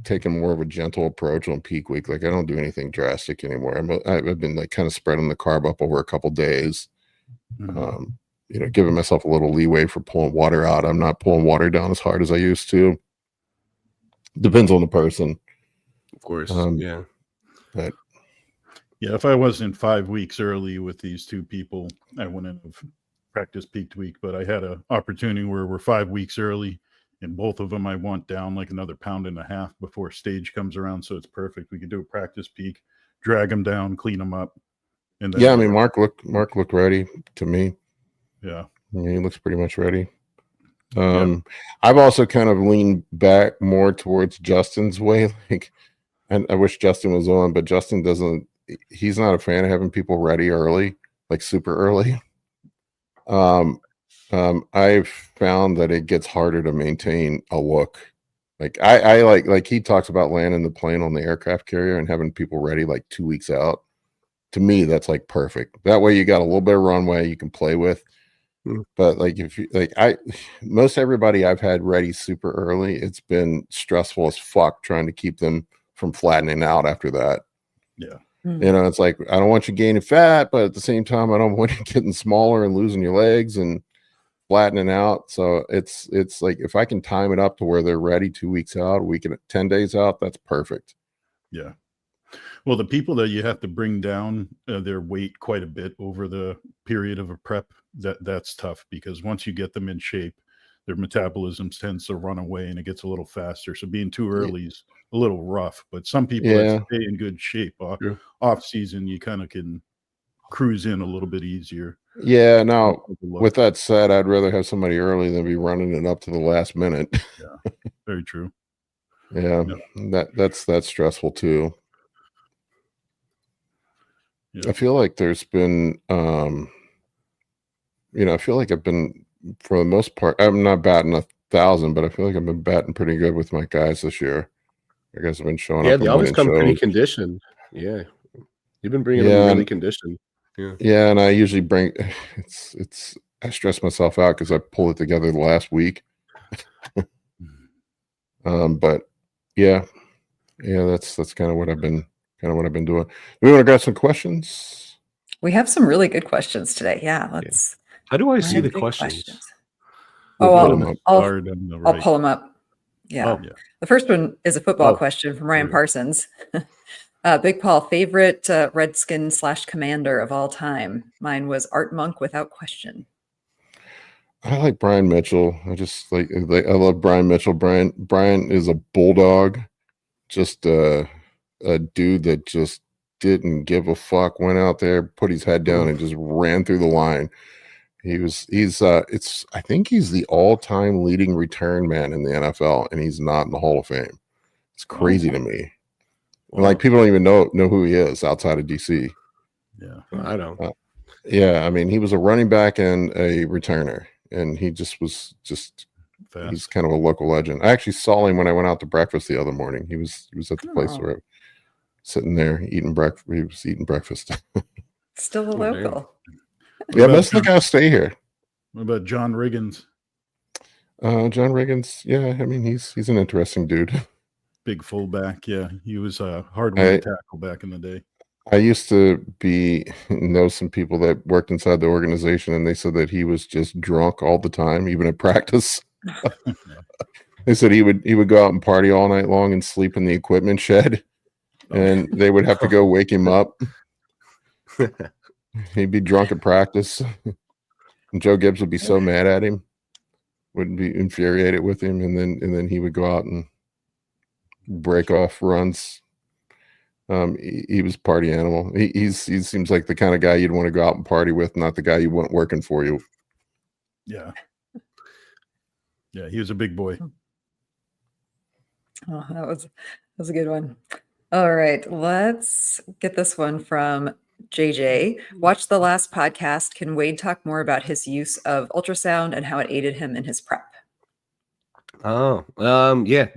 taking more of a gentle approach on peak week. Like I don't do anything drastic anymore. I've been like kind of spreading the carb up over a couple days. Giving myself a little leeway for pulling water out. I'm not pulling water down as hard as I used to. Depends on the person.
Of course.
But
yeah, if I wasn't 5 weeks early with these 2 people, I wouldn't have practice peaked week. But I had an opportunity where we're 5 weeks early, and both of them I want down like another 1.5 pounds before stage comes around. So it's perfect. We could do a practice peak, drag them down, clean them up. And then
I mean, Mark looked ready to me.
Yeah.
I mean, he looks pretty much ready. I've also kind of leaned back more towards Justin's way. Like, and I wish Justin was on, but Justin he's not a fan of having people ready early, like super early. I've found that it gets harder to maintain a look. Like I like he talks about landing the plane on the aircraft carrier and having people ready like 2 weeks out. To me, that's like perfect. That way you got a little bit of runway you can play with. But like if you most everybody I've had ready super early, it's been stressful as fuck trying to keep them from flattening out after that.
Yeah.
It's like I don't want you gaining fat, but at the same time I don't want you getting smaller and losing your legs and flattening out. So it's like if I can time it up to where they're ready 2 weeks out, a week and 10 days out, that's perfect.
Yeah. Well, the people that you have to bring down their weight quite a bit over the period of a prep, that's tough, because once you get them in shape, their metabolism tends to run away and it gets a little faster. So being too early is a little rough, but some people that stay in good shape off season, you kind of can cruise in a little bit easier.
Yeah. Now, with that said, I'd rather have somebody early than be running it up to the last minute.
Yeah, very true.
Yeah, that's stressful too.
Yeah.
I feel like there's been, I feel like I've been, for the most part, I'm not batting 1,000, but I feel like I've been batting pretty good with my guys this year. You guys have been showing up.
Yeah, they always come pretty conditioned. Yeah, you've been bringing them really conditioned.
Yeah, and I usually bring I stress myself out because I pull it together the last week. But yeah, that's kind of what I've been doing. We want to grab some questions.
We have some really good questions today. Yeah, let's.
How do I see the questions?
I'll pull them up. Yeah. The first one is a football question from Ryan Parsons. Big Paul, favorite Redskin / commander of all time. Mine was Art Monk without question.
I like Brian Mitchell. I just I love Brian Mitchell. Brian is a bulldog, just a dude that just didn't give a fuck. Went out there, put his head down, and just ran through the line. I think he's the all-time leading return man in the NFL, and he's not in the Hall of Fame. It's crazy to me. Wow. Like, people don't even know who he is outside of DC.
Yeah,
I don't.
Yeah, I mean, he was a running back and a returner, and he was fast. He's kind of a local legend. I actually saw him when I went out to breakfast the other morning. He was at the place where sitting there eating breakfast. He was eating breakfast.
Still a local.
Yeah, most of the guys stay here.
What about John Riggins?
John Riggins, yeah, I mean, he's an interesting dude.
Big fullback, yeah. He was a hard one to tackle back in the day.
I used to know some people that worked inside the organization, and they said that he was just drunk all the time, even at practice. They said he would go out and party all night long and sleep in the equipment shed, and they would have to go wake him up. He'd be drunk at practice, and Joe Gibbs would be so mad at him, would be infuriated with him, and then he would go out and break off runs. He was a party animal. He seems like the kind of guy you'd want to go out and party with, not the guy you want working for you.
Yeah, he was a big boy.
Oh, that was a good one. All right, let's get this one from JJ. Watch the last podcast. Can Wade talk more about his use of ultrasound and how it aided him in his prep?
Oh, yeah.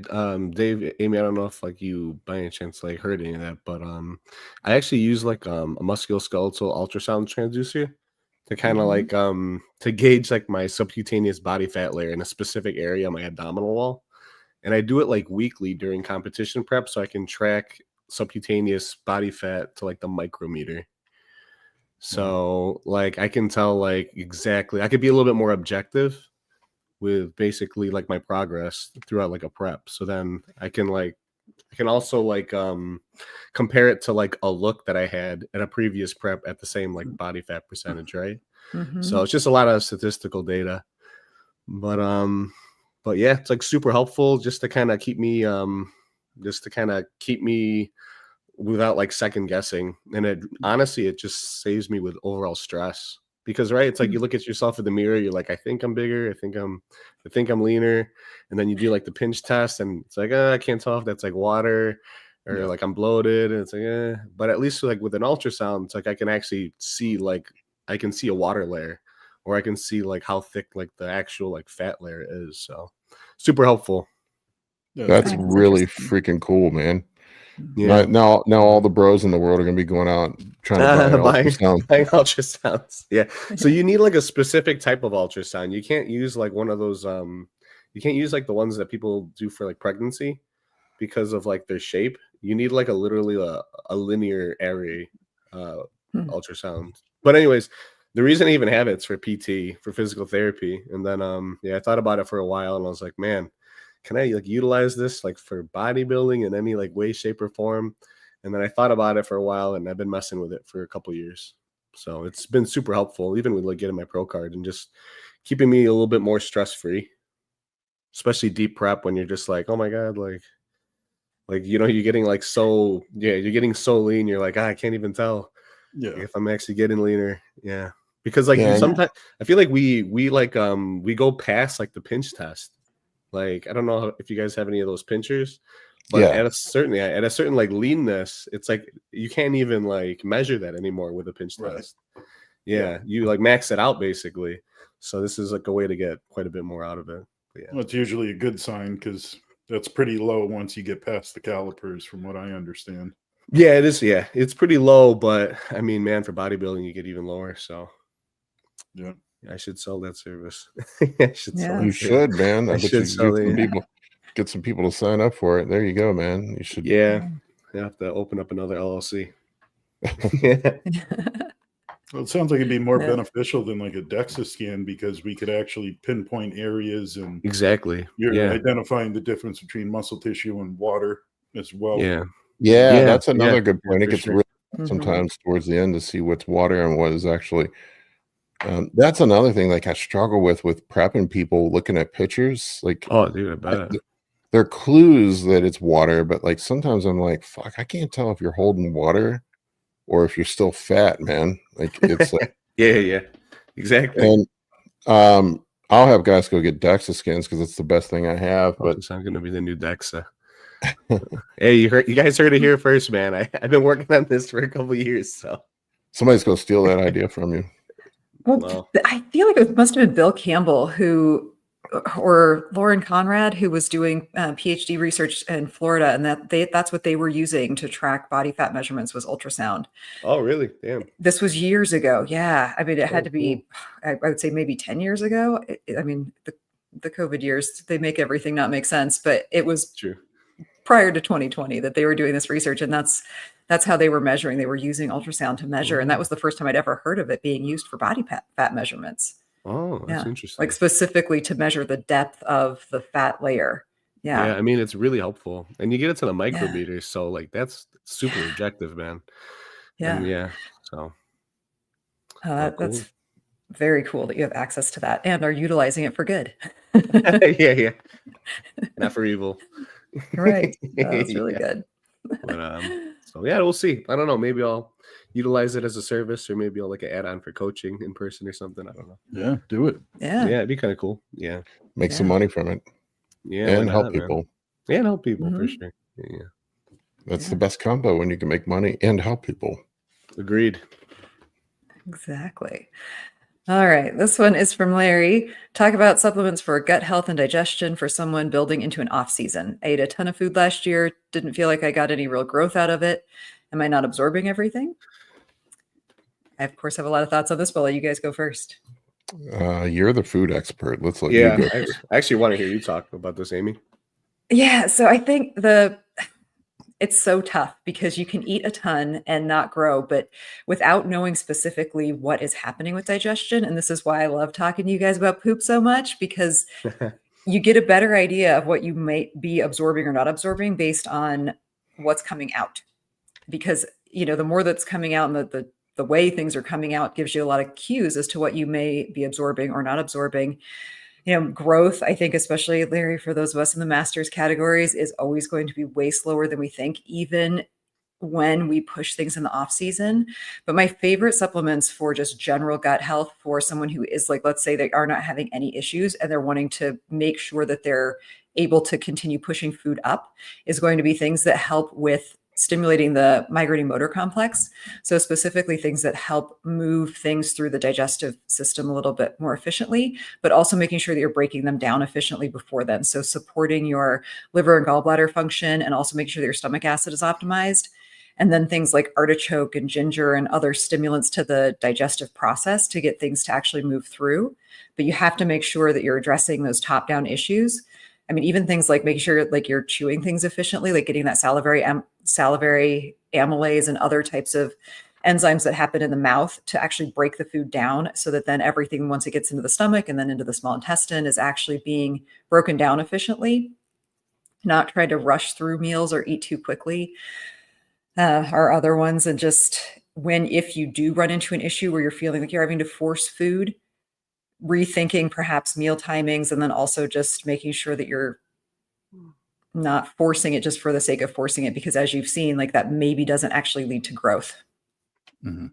Dave, Amy, I don't know if you by any chance heard any of that, but I actually use a musculoskeletal ultrasound transducer to kind of to gauge my subcutaneous body fat layer in a specific area on my abdominal wall. And I do it weekly during competition prep, so I can track subcutaneous body fat to the micrometer. So I can tell exactly, I could be a little bit more objective with basically my progress throughout a prep. So then I can also compare it to a look that I had at a previous prep at the same body fat percentage, right? Mm-hmm. So it's just a lot of statistical data. But yeah, it's super helpful just to kind of keep me without second guessing. And it honestly, it just saves me with overall stress. Because it's you look at yourself in the mirror, you're I think I'm bigger, I think I'm leaner, and then you do the pinch test, and it's I can't tell if that's water or I'm bloated, and it's but at least with an ultrasound, it's I can actually see I can see a water layer, or I can see how thick the actual fat layer is. So super helpful.
That's really freaking cool, man. Yeah. Now all the bros in the world are gonna be going out trying to buy
ultrasounds. Yeah. So you need a specific type of ultrasound. You can't use one of those. You can't use the ones that people do for pregnancy because of their shape. You need literally a linear array ultrasound. But anyways, the reason I even have it's for PT, for physical therapy. And then I thought about it for a while, and I was man, can I utilize this for bodybuilding in any way, shape, or form? And then I thought about it for a while, and I've been messing with it for a couple of years. So it's been super helpful, even with getting my pro card and just keeping me a little bit more stress free, especially deep prep when you're just oh my god, you're getting you're getting so lean, you're I can't even tell
Yeah.
If I'm actually getting leaner. Yeah. Because like sometimes I feel like we go past like the pinch test. Like I don't know if you guys have any of those pinchers, but at a certain like leanness, it's like you can't even like measure that anymore with a pinch test. Yeah, you like max it out basically. So this is like a way to get quite a bit more out of it. But
well, it's usually a good sign because that's pretty low once you get past the calipers, from what I understand.
Yeah, it is. Yeah, it's pretty low, but I mean, man, for bodybuilding, you get even lower. So
yeah,
I should sell that service. I should sell
You should, man.
I should sell
get some people to sign up for it. There you go, man. You should.
Yeah, I have to open up another LLC.
Well, it sounds like it'd be more beneficial than like a DEXA scan because we could actually pinpoint areas and you're identifying the difference between muscle tissue and water as well.
Yeah, that's another good point. It gets really sometimes towards the end to see what's water and what is actually. That's another thing like I struggle with prepping people looking at pictures. Like,
oh, dude, I bet.
They're clues that it's water, but like sometimes I'm like, fuck, I can't tell if you're holding water or if you're still fat, man. Like it's like
yeah, exactly.
And I'll have guys go get DEXA scans because it's the best thing I have. But
I'm gonna be the new DEXA. Hey, you guys heard it here first, man. I've been working on this for a couple of years, so
somebody's gonna steal that idea from you.
Well, I feel like it must have been Bill Campbell or Lauren Conrad who was doing PhD research in Florida, and that's what they were using to track body fat measurements was ultrasound.
Oh, really? Damn.
This was years ago. Yeah, I mean, it had to be, I would say maybe 10 years ago. I mean, the COVID years, they make everything not make sense, but it was
true
prior to 2020 that they were doing this research, and that's how they were measuring. They were using ultrasound to measure, and that was the first time I'd ever heard of it being used for body fat measurements.
Oh, that's interesting.
Like specifically to measure the depth of the fat layer. Yeah,
I mean, it's really helpful, and you get it to the micrometers, so like that's super objective, man.
Yeah,
so
that's very cool that you have access to that and are utilizing it for good.
yeah, not for evil.
Right, that's really good.
But so yeah, we'll see. I don't know. Maybe I'll utilize it as a service, or maybe I'll like an add-on for coaching in person or something. I don't know.
Yeah, do it.
Yeah,
it'd be kind of cool. Yeah,
make some money from it.
Yeah,
and help people.
Man. And help people for sure. Yeah,
that's the best combo when you can make money and help people.
Agreed.
Exactly. All right, this one is from Larry. Talk about supplements for gut health and digestion for someone building into an off season. I ate a ton of food last year. Didn't feel like I got any real growth out of it. Am I not absorbing everything? I, of course, have a lot of thoughts on this, but I'll let you guys go first.
You're the food expert. Let's let
you
go.
I actually want to hear you talk about this, Amy.
Yeah, so I think it's so tough because you can eat a ton and not grow, but without knowing specifically what is happening with digestion. And this is why I love talking to you guys about poop so much, because you get a better idea of what you might be absorbing or not absorbing based on what's coming out. Because, the more that's coming out and the way things are coming out gives you a lot of cues as to what you may be absorbing or not absorbing. Growth, I think, especially Larry, for those of us in the masters categories, is always going to be way slower than we think, even when we push things in the off season. But my favorite supplements for just general gut health for someone who is like, let's say they are not having any issues and they're wanting to make sure that they're able to continue pushing food up, is going to be things that help with stimulating the migrating motor complex. So specifically things that help move things through the digestive system a little bit more efficiently, but also making sure that you're breaking them down efficiently before then. So supporting your liver and gallbladder function, and also making sure that your stomach acid is optimized. And then things like artichoke and ginger and other stimulants to the digestive process to get things to actually move through. But you have to make sure that you're addressing those top-down issues. I mean, even things like making sure like you're chewing things efficiently, like getting that salivary amylase and other types of enzymes that happen in the mouth to actually break the food down, so that then everything, once it gets into the stomach and then into the small intestine, is actually being broken down efficiently. Not try to rush through meals or eat too quickly are other ones. And just if you do run into an issue where you're feeling like you're having to force food, rethinking perhaps meal timings, and then also just making sure that you're not forcing it just for the sake of forcing it, because as you've seen, like that maybe doesn't actually lead to growth.
Mm-hmm.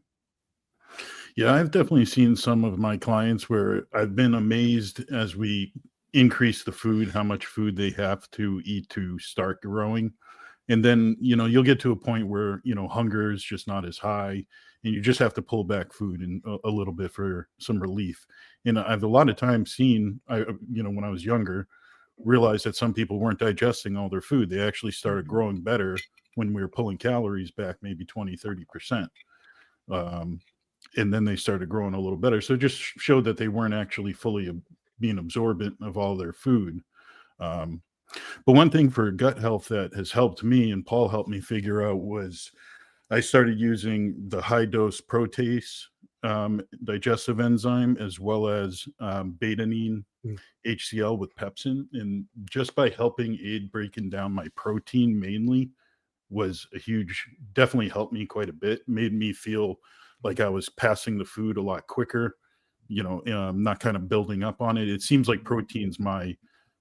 Yeah, I've definitely seen some of my clients where I've been amazed as we increase the food, how much food they have to eat to start growing. And then, you'll get to a point where, hunger is just not as high and you just have to pull back food and a little bit for some relief. And I've a lot of times seen, when I was younger, realized that some people weren't digesting all their food. They actually started growing better when we were pulling calories back, maybe 20-30%. And then they started growing a little better. So it just showed that they weren't actually fully being absorbent of all their food. But one thing for gut health that has helped me, and Paul helped me figure out, was I started using the high dose protease digestive enzyme, as well as betaine HCl with pepsin. And just by helping aid breaking down my protein mainly was definitely helped me quite a bit, made me feel like I was passing the food a lot quicker, not kind of building up on it. It seems like protein's my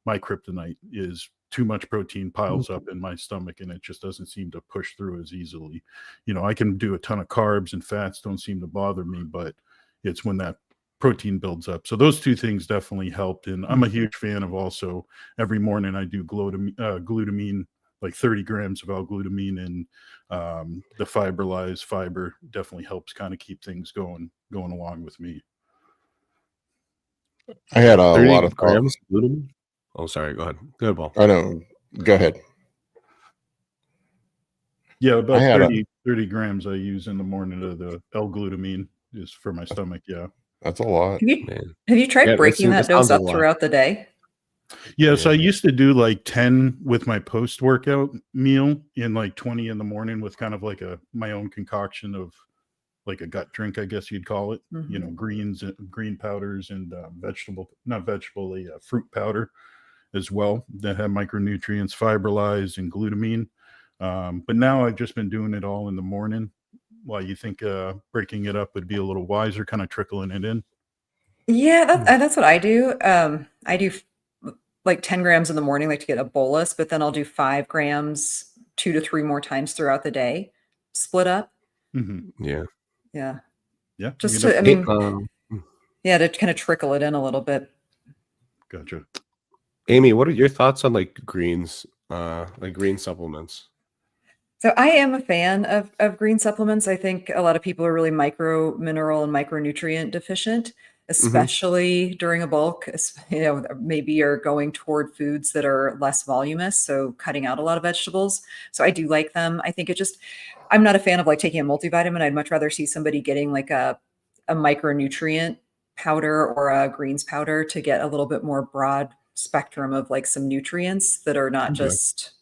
kryptonite. Is too much protein piles up in my stomach and it just doesn't seem to push through as easily. I can do a ton of carbs and fats, don't seem to bother me, but it's when that protein builds up. So those two things definitely helped. And I'm a huge fan of also every morning I do glutamine, like 30 grams of L-glutamine, and the fiberlyzed fiber definitely helps kind of keep things going along with me.
I had a lot of
grams of glutamine. Oh, sorry. Go ahead. Go ahead, Paul.
I know. Go ahead.
Yeah, about 30 grams I use in the morning of the L-glutamine is for my stomach. Yeah.
That's a lot.
Have you tried breaking that dose up throughout the day?
Yeah, so I used to do like 10 with my post-workout meal and like 20 in the morning with kind of like my own concoction of like a gut drink, I guess you'd call it. Green powders and fruit powder as well that have micronutrients, fiberlyzed, and glutamine. But now I've just been doing it all in the morning. While you think breaking it up would be a little wiser, kind of trickling it in.
Yeah, that's what I do. I do like 10 grams in the morning, like to get a bolus, but then I'll do 5 grams 2 to 3 more times throughout the day, split up.
Yeah.
Just to, to kind of trickle it in a little bit.
Gotcha.
Amy, what are your thoughts on like greens, like green supplements?
So I am a fan of green supplements. I think a lot of people are really micro mineral and micronutrient deficient, especially during a bulk. Maybe you're going toward foods that are less voluminous, so cutting out a lot of vegetables. So I do like them. I think I'm not a fan of like taking a multivitamin. I'd much rather see somebody getting like a micronutrient powder or a greens powder to get a little bit more broad spectrum of like some nutrients that are not just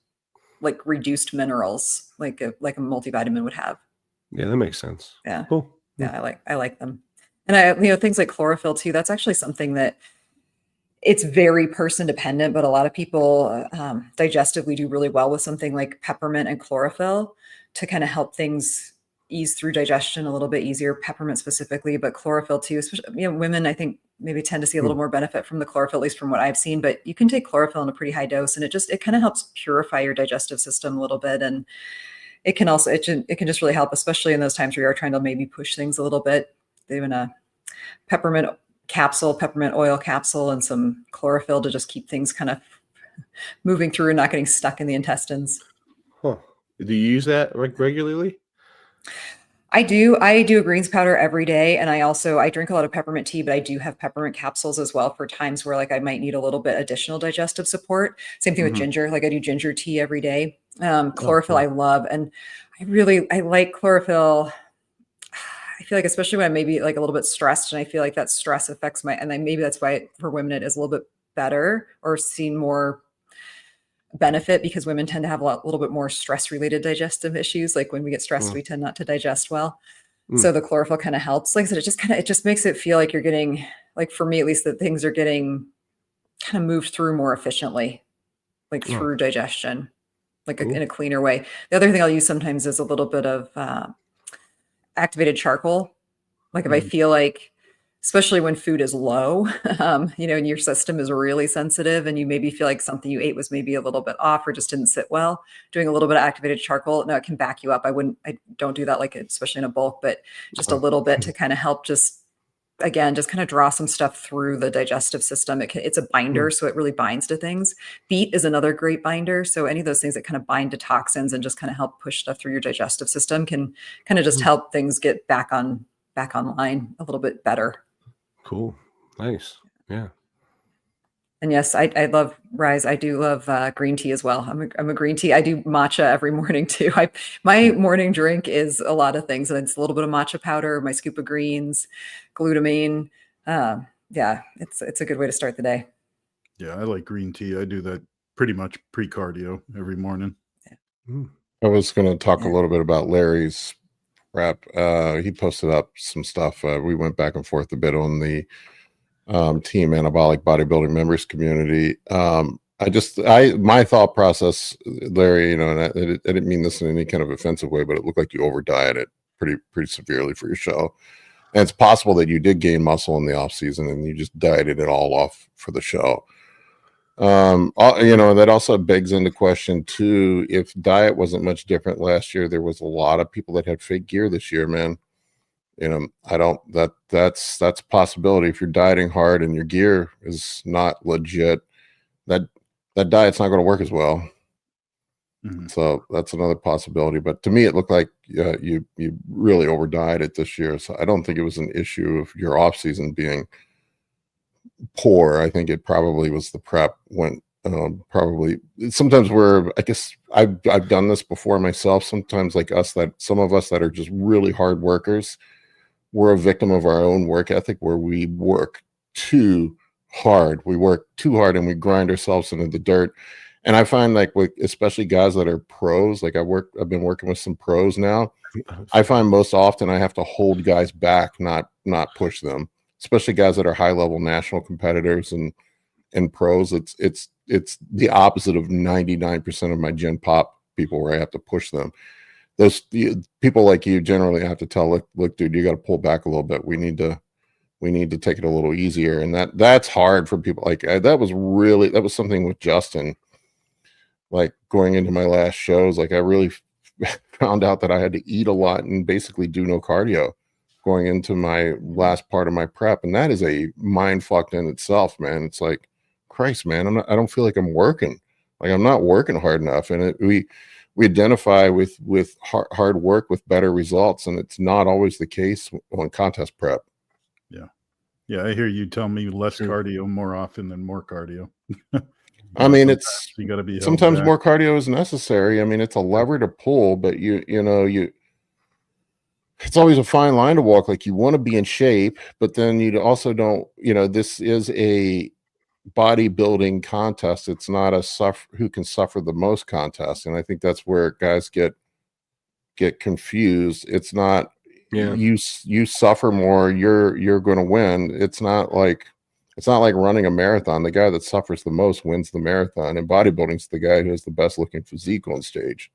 like reduced minerals like a multivitamin would have.
Yeah, that makes sense.
Yeah.
Cool.
Yeah, I like them. And things like chlorophyll too, that's actually something that it's very person dependent, but a lot of people digestively do really well with something like peppermint and chlorophyll to kind of help things ease through digestion a little bit easier, peppermint specifically, but chlorophyll too. Especially, women, I think maybe tend to see a little more benefit from the chlorophyll, at least from what I've seen, but you can take chlorophyll in a pretty high dose and it kind of helps purify your digestive system a little bit. And it can also, it can just really help, especially in those times where you're trying to maybe push things a little bit. Even a peppermint oil capsule, and some chlorophyll to just keep things kind of moving through and not getting stuck in the intestines.
Huh. Do you use that regularly?
I do a greens powder every day. And I drink a lot of peppermint tea, but I do have peppermint capsules as well for times where like I might need a little bit additional digestive support. Same thing with ginger. Like I do ginger tea every day. Chlorophyll I love. And I like chlorophyll. I feel like, especially when I'm maybe like a little bit stressed, and I feel like that stress affects and then maybe that's why for women it is a little bit better or seen more benefit, because women tend to have a little bit more stress related digestive issues. Like when we get stressed, we tend not to digest well. So the chlorophyll kind of helps. Like I said, it just makes it feel like you're getting, like for me at least, that things are getting kind of moved through more efficiently, like through digestion, like in a cleaner way. The other thing I'll use sometimes is a little bit of activated charcoal. Like if I feel like especially when food is low, you know, and your system is really sensitive and you maybe feel like something you ate was maybe a little bit off or just didn't sit well. Doing a little bit of activated charcoal, no, it can back you up. I don't do that like, especially in a bulk, but just a little bit to kind of help again, just kind of draw some stuff through the digestive system. It's a binder, so it really binds to things. Beet is another great binder. So any of those things that kind of bind to toxins and just kind of help push stuff through your digestive system can kind of just help things get back online a little bit better.
Cool. Nice. Yeah.
And yes, I love Rise. I do love green tea as well. I'm a green tea. I do matcha every morning too. My morning drink is a lot of things, and it's a little bit of matcha powder, my scoop of greens, glutamine. Yeah, it's a good way to start the day.
Yeah, I like green tea. I do that pretty much pre-cardio every morning.
Yeah.
I was going to talk a little bit about Larry's prep. He posted up some stuff. We went back and forth a bit on the team anabolic bodybuilding members community. My thought process, Larry, you know, and I didn't mean this in any kind of offensive way, but it looked like you over dieted pretty severely for your show. And it's possible that you did gain muscle in the off season and you just dieted it all off for the show. You know, that also begs into question too, if diet wasn't much different last year, there was a lot of people that had fake gear this year, man. You know, that's a possibility. If you're dieting hard and your gear is not legit, that diet's not going to work as well. Mm-hmm. So that's another possibility. But to me, it looked like you really over dieted this year. So I don't think it was an issue of your off season being poor. I think it probably was the prep went probably sometimes I guess I've done this before myself. Sometimes like some of us that are just really hard workers, we're a victim of our own work ethic where we work too hard. We work too hard and we grind ourselves into the dirt. And I find like especially guys that are pros, like I've been working with some pros now. I find most often I have to hold guys back, not push them, especially guys that are high level national competitors and pros. It's the opposite of 99% of my gen pop people where I have to push them. Those people like you generally have to tell, look, dude, you got to pull back a little bit. We need to take it a little easier. And that's hard for people. Like that was something with Justin, like going into my last shows, like I really found out that I had to eat a lot and basically do no cardio going into my last part of my prep. And that is a mind fuck in itself, man. It's like, Christ, man, I don't feel like I'm working. Like I'm not working hard enough. And we identify with hard work with better results, and it's not always the case on contest prep.
Yeah, I hear you tell me less cardio more often than more cardio.
I mean,
you got to be
sometimes more cardio is necessary. I mean, it's a lever to pull, but it's always a fine line to walk. Like you want to be in shape, but then you also don't. You know, this is a bodybuilding contest. It's not who can suffer the most contest, and I think that's where guys get confused. It's not you suffer more, you're going to win. It's not like running a marathon. The guy that suffers the most wins the marathon, and bodybuilding's the guy who has the best looking physique on stage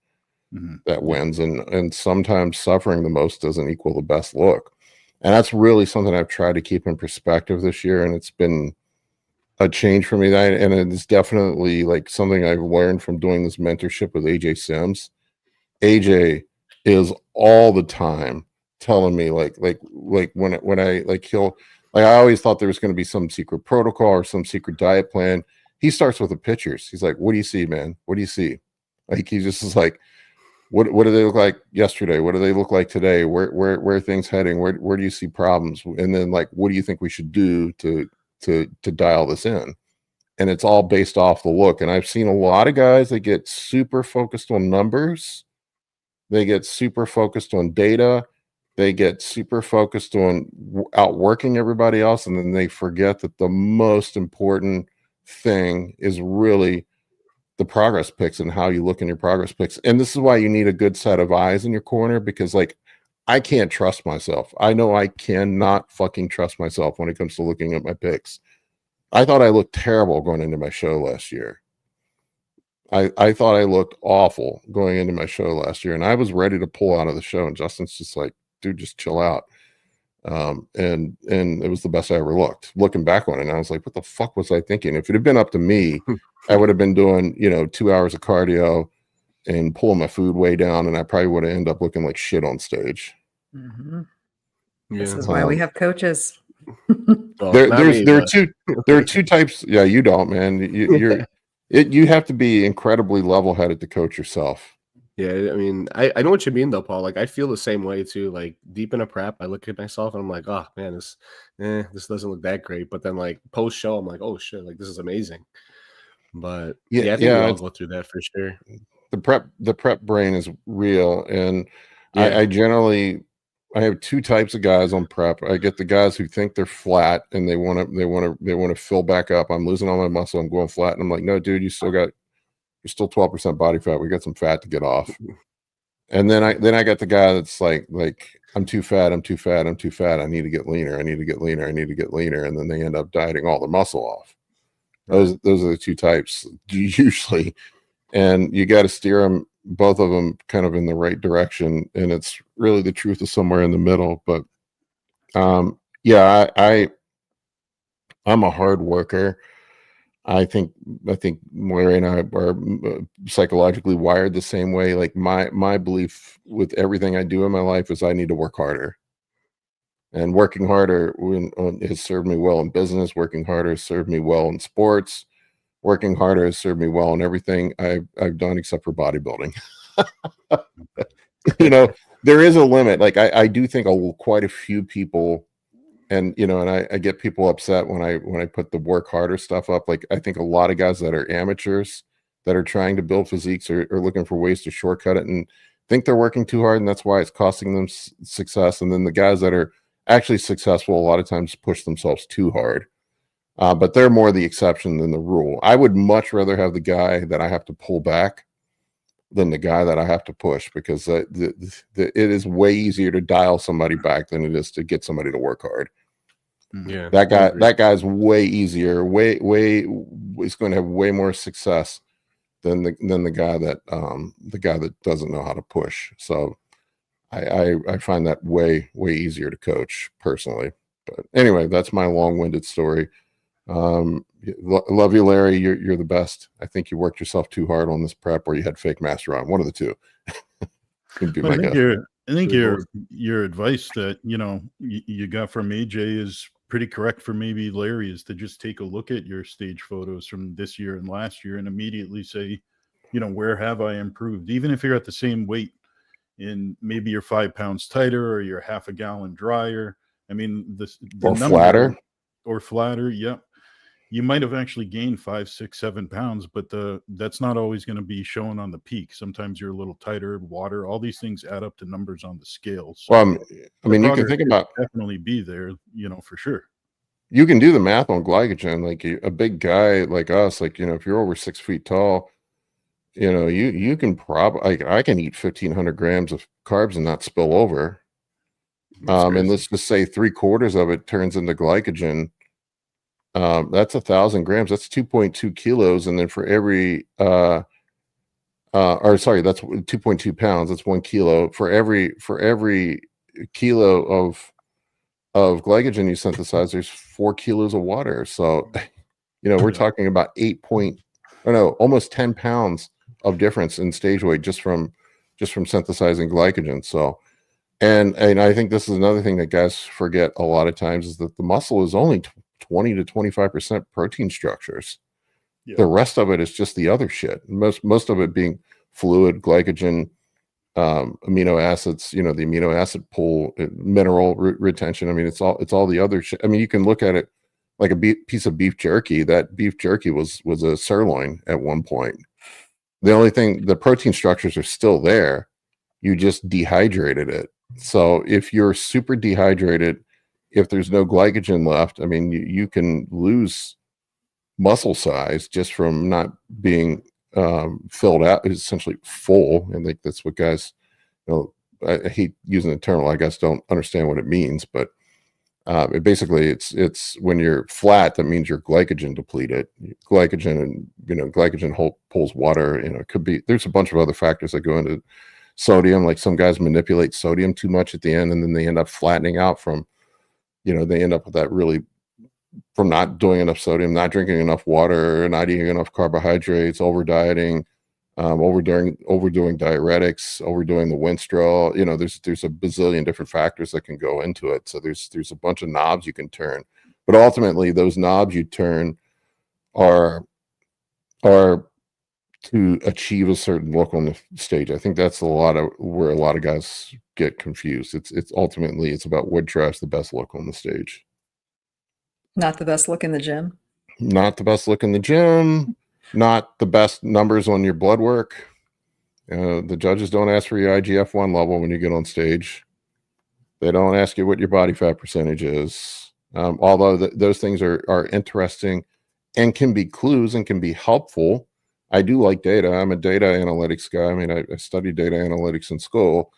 that wins. And sometimes suffering the most doesn't equal the best look, and that's really something I've tried to keep in perspective this year, and it's been a change for me. And it's definitely like something I've learned from doing this mentorship with AJ Sims. AJ is all the time telling me like when I I always thought there was going to be some secret protocol or some secret diet plan. He starts with the pictures. He's like, what do you see, man? What do you see? Like, he just is like, what do they look like yesterday? What do they look like today? Where are things heading? Where do you see problems? And then like, what do you think we should do to dial this in? And it's all based off the look. And I've seen a lot of guys that get super focused on numbers. They get super focused on data. They get super focused on outworking everybody else. And then they forget that the most important thing is really the progress pics and how you look in your progress pics. And this is why you need a good set of eyes in your corner, because like, I can't trust myself. I know I cannot fucking trust myself when it comes to looking at my pics. I thought I looked terrible going into my show last year. I thought I looked awful going into my show last year, and I was ready to pull out of the show. And Justin's just like, dude, just chill out. And it was the best I ever looked. Looking back on it, and I was like, what the fuck was I thinking? If it had been up to me, I would have been doing, 2 hours of cardio and pulling my food way down, and I probably would have ended up looking like shit on stage.
Mm-hmm.
Yeah.
This is why we have coaches.
Well,
there are two types. Yeah, you don't, man. You have to be incredibly level-headed to coach yourself.
Yeah, I mean, I know what you mean though, Paul. Like I feel the same way too. Like deep in a prep, I look at myself and I'm like, oh man, this doesn't look that great. But then like post show, I'm like, oh shit, like this is amazing. But yeah, I think we all go through that for sure.
The prep brain is real, and I have two types of guys on prep. I get the guys who think they're flat and they want to fill back up. I'm losing all my muscle. I'm going flat, and I'm like, no, dude, you're still 12% body fat. We got some fat to get off. And then I got the guy that's like I'm too fat. I need to get leaner. And then they end up dieting all the muscle off. Those are the two types usually, and you got to steer them, both of them, kind of in the right direction. And it's really the truth is somewhere in the middle. But I'm a hard worker. I think Larry and I are psychologically wired the same way. Like my belief with everything I do in my life is I need to work harder. And working harder has served me well in business. Working harder has served me well in sports. Working harder has served me well in everything I've done except for bodybuilding. There is a limit. Like I do think quite a few people, and I get people upset when I put the work harder stuff up. Like I think a lot of guys that are amateurs that are trying to build physiques are looking for ways to shortcut it and think they're working too hard, and that's why it's costing them success. And then the guys that are actually successful a lot of times push themselves too hard. But they're more the exception than the rule. I would much rather have the guy that I have to pull back than the guy that I have to push, because it is way easier to dial somebody back than it is to get somebody to work hard.
Yeah,
that guy's way easier, way is going to have way more success than the guy that doesn't know how to push. So I find that way easier to coach personally. But anyway, that's my long-winded story. Love you, Larry. You're the best. I think you worked yourself too hard on this prep, or you had fake master on. One of the two.
I think your advice that you got from AJ is pretty correct for maybe Larry, is to just take a look at your stage photos from this year and last year and immediately say, where have I improved? Even if you're at the same weight, and maybe you're 5 pounds tighter or you're half a gallon drier. I mean, the
flatter.
Or flatter. Yep. You might have actually gained 5, 6, 7 pounds, but that's not always going to be shown on the peak. Sometimes you're a little tighter, water, all these things add up to numbers on the scale. So
well, I mean, you can think about
definitely be there, for sure.
You can do the math on glycogen. Like a big guy like us, like, if you're over 6 feet tall, you can probably, I can eat 1,500 grams of carbs and not spill over. And let's just say 3/4 of it turns into glycogen. That's 1,000 grams. That's 2.2 kilos. And then for every, that's 2.2 pounds. That's 1 kilo. For every kilo of glycogen you synthesize, there's 4 kilos of water. So, we're talking about almost 10 pounds of difference in stage weight just from synthesizing glycogen. So, and I think this is another thing that guys forget a lot of times, is that the muscle is only 20 to 25% protein structures. Yeah. The rest of it is just the other shit. Most of it being fluid, glycogen, amino acids, the amino acid pool, mineral retention. I mean, it's all the other shit. I mean, you can look at it like a piece of beef jerky. That beef jerky was a sirloin at one point. The only thing, the protein structures are still there. You just dehydrated it. So if you're super dehydrated, if there's no glycogen left, I mean, you can lose muscle size just from not being filled out, essentially full. And like that's what guys, I hate using the term, I guess don't understand what it means, but basically it's when you're flat, that means you're glycogen depleted. Glycogen and glycogen pulls water. It could be, there's a bunch of other factors that go into sodium. Like some guys manipulate sodium too much at the end, and then they end up flattening out from they end up with that really from not doing enough sodium, not drinking enough water, not eating enough carbohydrates, over dieting, overdoing diuretics, overdoing the Winstrol. There's a bazillion different factors that can go into it. So there's a bunch of knobs you can turn, but ultimately those knobs you turn are to achieve a certain look on the stage. I think that's where a lot of guys get confused. It's ultimately it's about what drives the best look on the stage.
Not the best look in the gym.
Not the best look in the gym. Not the best numbers on your blood work. The judges don't ask for your IGF-1 level when you get on stage. They don't ask you what your body fat percentage is. Although those things are interesting and can be clues and can be helpful. I do like data. I'm a data analytics guy. I mean, I studied data analytics in school,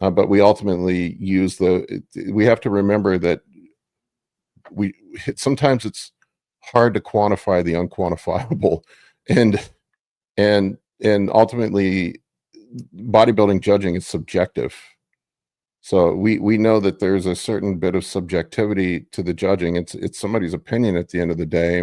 but we ultimately use we have to remember that sometimes it's hard to quantify the unquantifiable, and ultimately bodybuilding judging is subjective. So we know that there's a certain bit of subjectivity to the judging. It's somebody's opinion at the end of the day,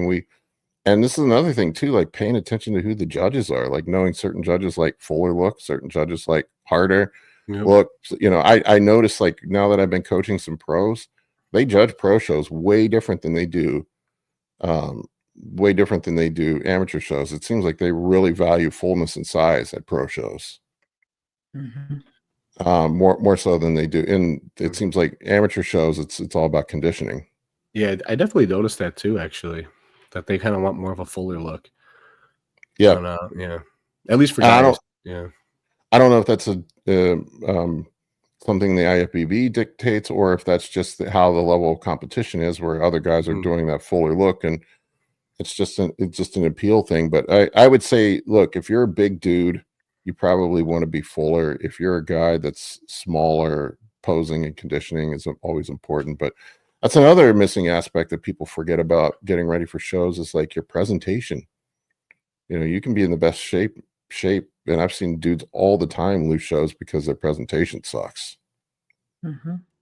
and this is another thing too, like paying attention to who the judges are, like knowing certain judges like fuller look, certain judges like harder look. I noticed, like, now that I've been coaching some pros, they judge pro shows way different than they do amateur shows. It seems like they really value fullness and size at pro shows. More so than they do. And it seems like amateur shows, it's all about conditioning.
Yeah, I definitely noticed that too, actually, that they kind of want more of a fuller look.
Yeah.
Yeah. At least for guys.
I don't know if that's something the IFBB dictates, or if that's just how the level of competition is, where other guys are doing that fuller look, and it's just an appeal thing. But I would say, look, if you're a big dude, you probably want to be fuller. If you're a guy that's smaller, posing and conditioning is always important. But that's another missing aspect that people forget about getting ready for shows, is like your presentation. You can be in the best shape, and I've seen dudes all the time lose shows because their presentation sucks.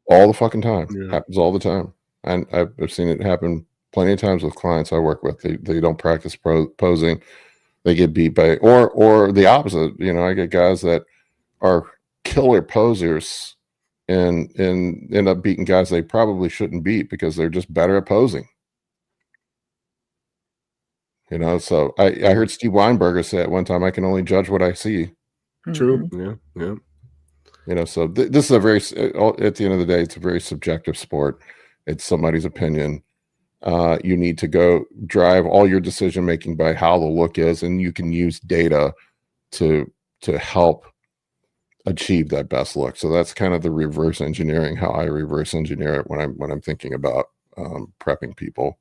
All the fucking time. Happens all the time. And I've seen it happen plenty of times with clients I work with. They don't practice posing. They get beat by, or the opposite. I get guys that are killer posers and end up beating guys they probably shouldn't beat because they're just better at posing. So I heard Steve Weinberger say at one time, I can only judge what I see.
True. Yeah.
So this is a very, at the end of the day, it's a very subjective sport. It's somebody's opinion. You need to go drive all your decision making by how the look is, and you can use data to help achieve that best look. So that's kind of the reverse engineering, how I reverse engineer it when I'm thinking about prepping people.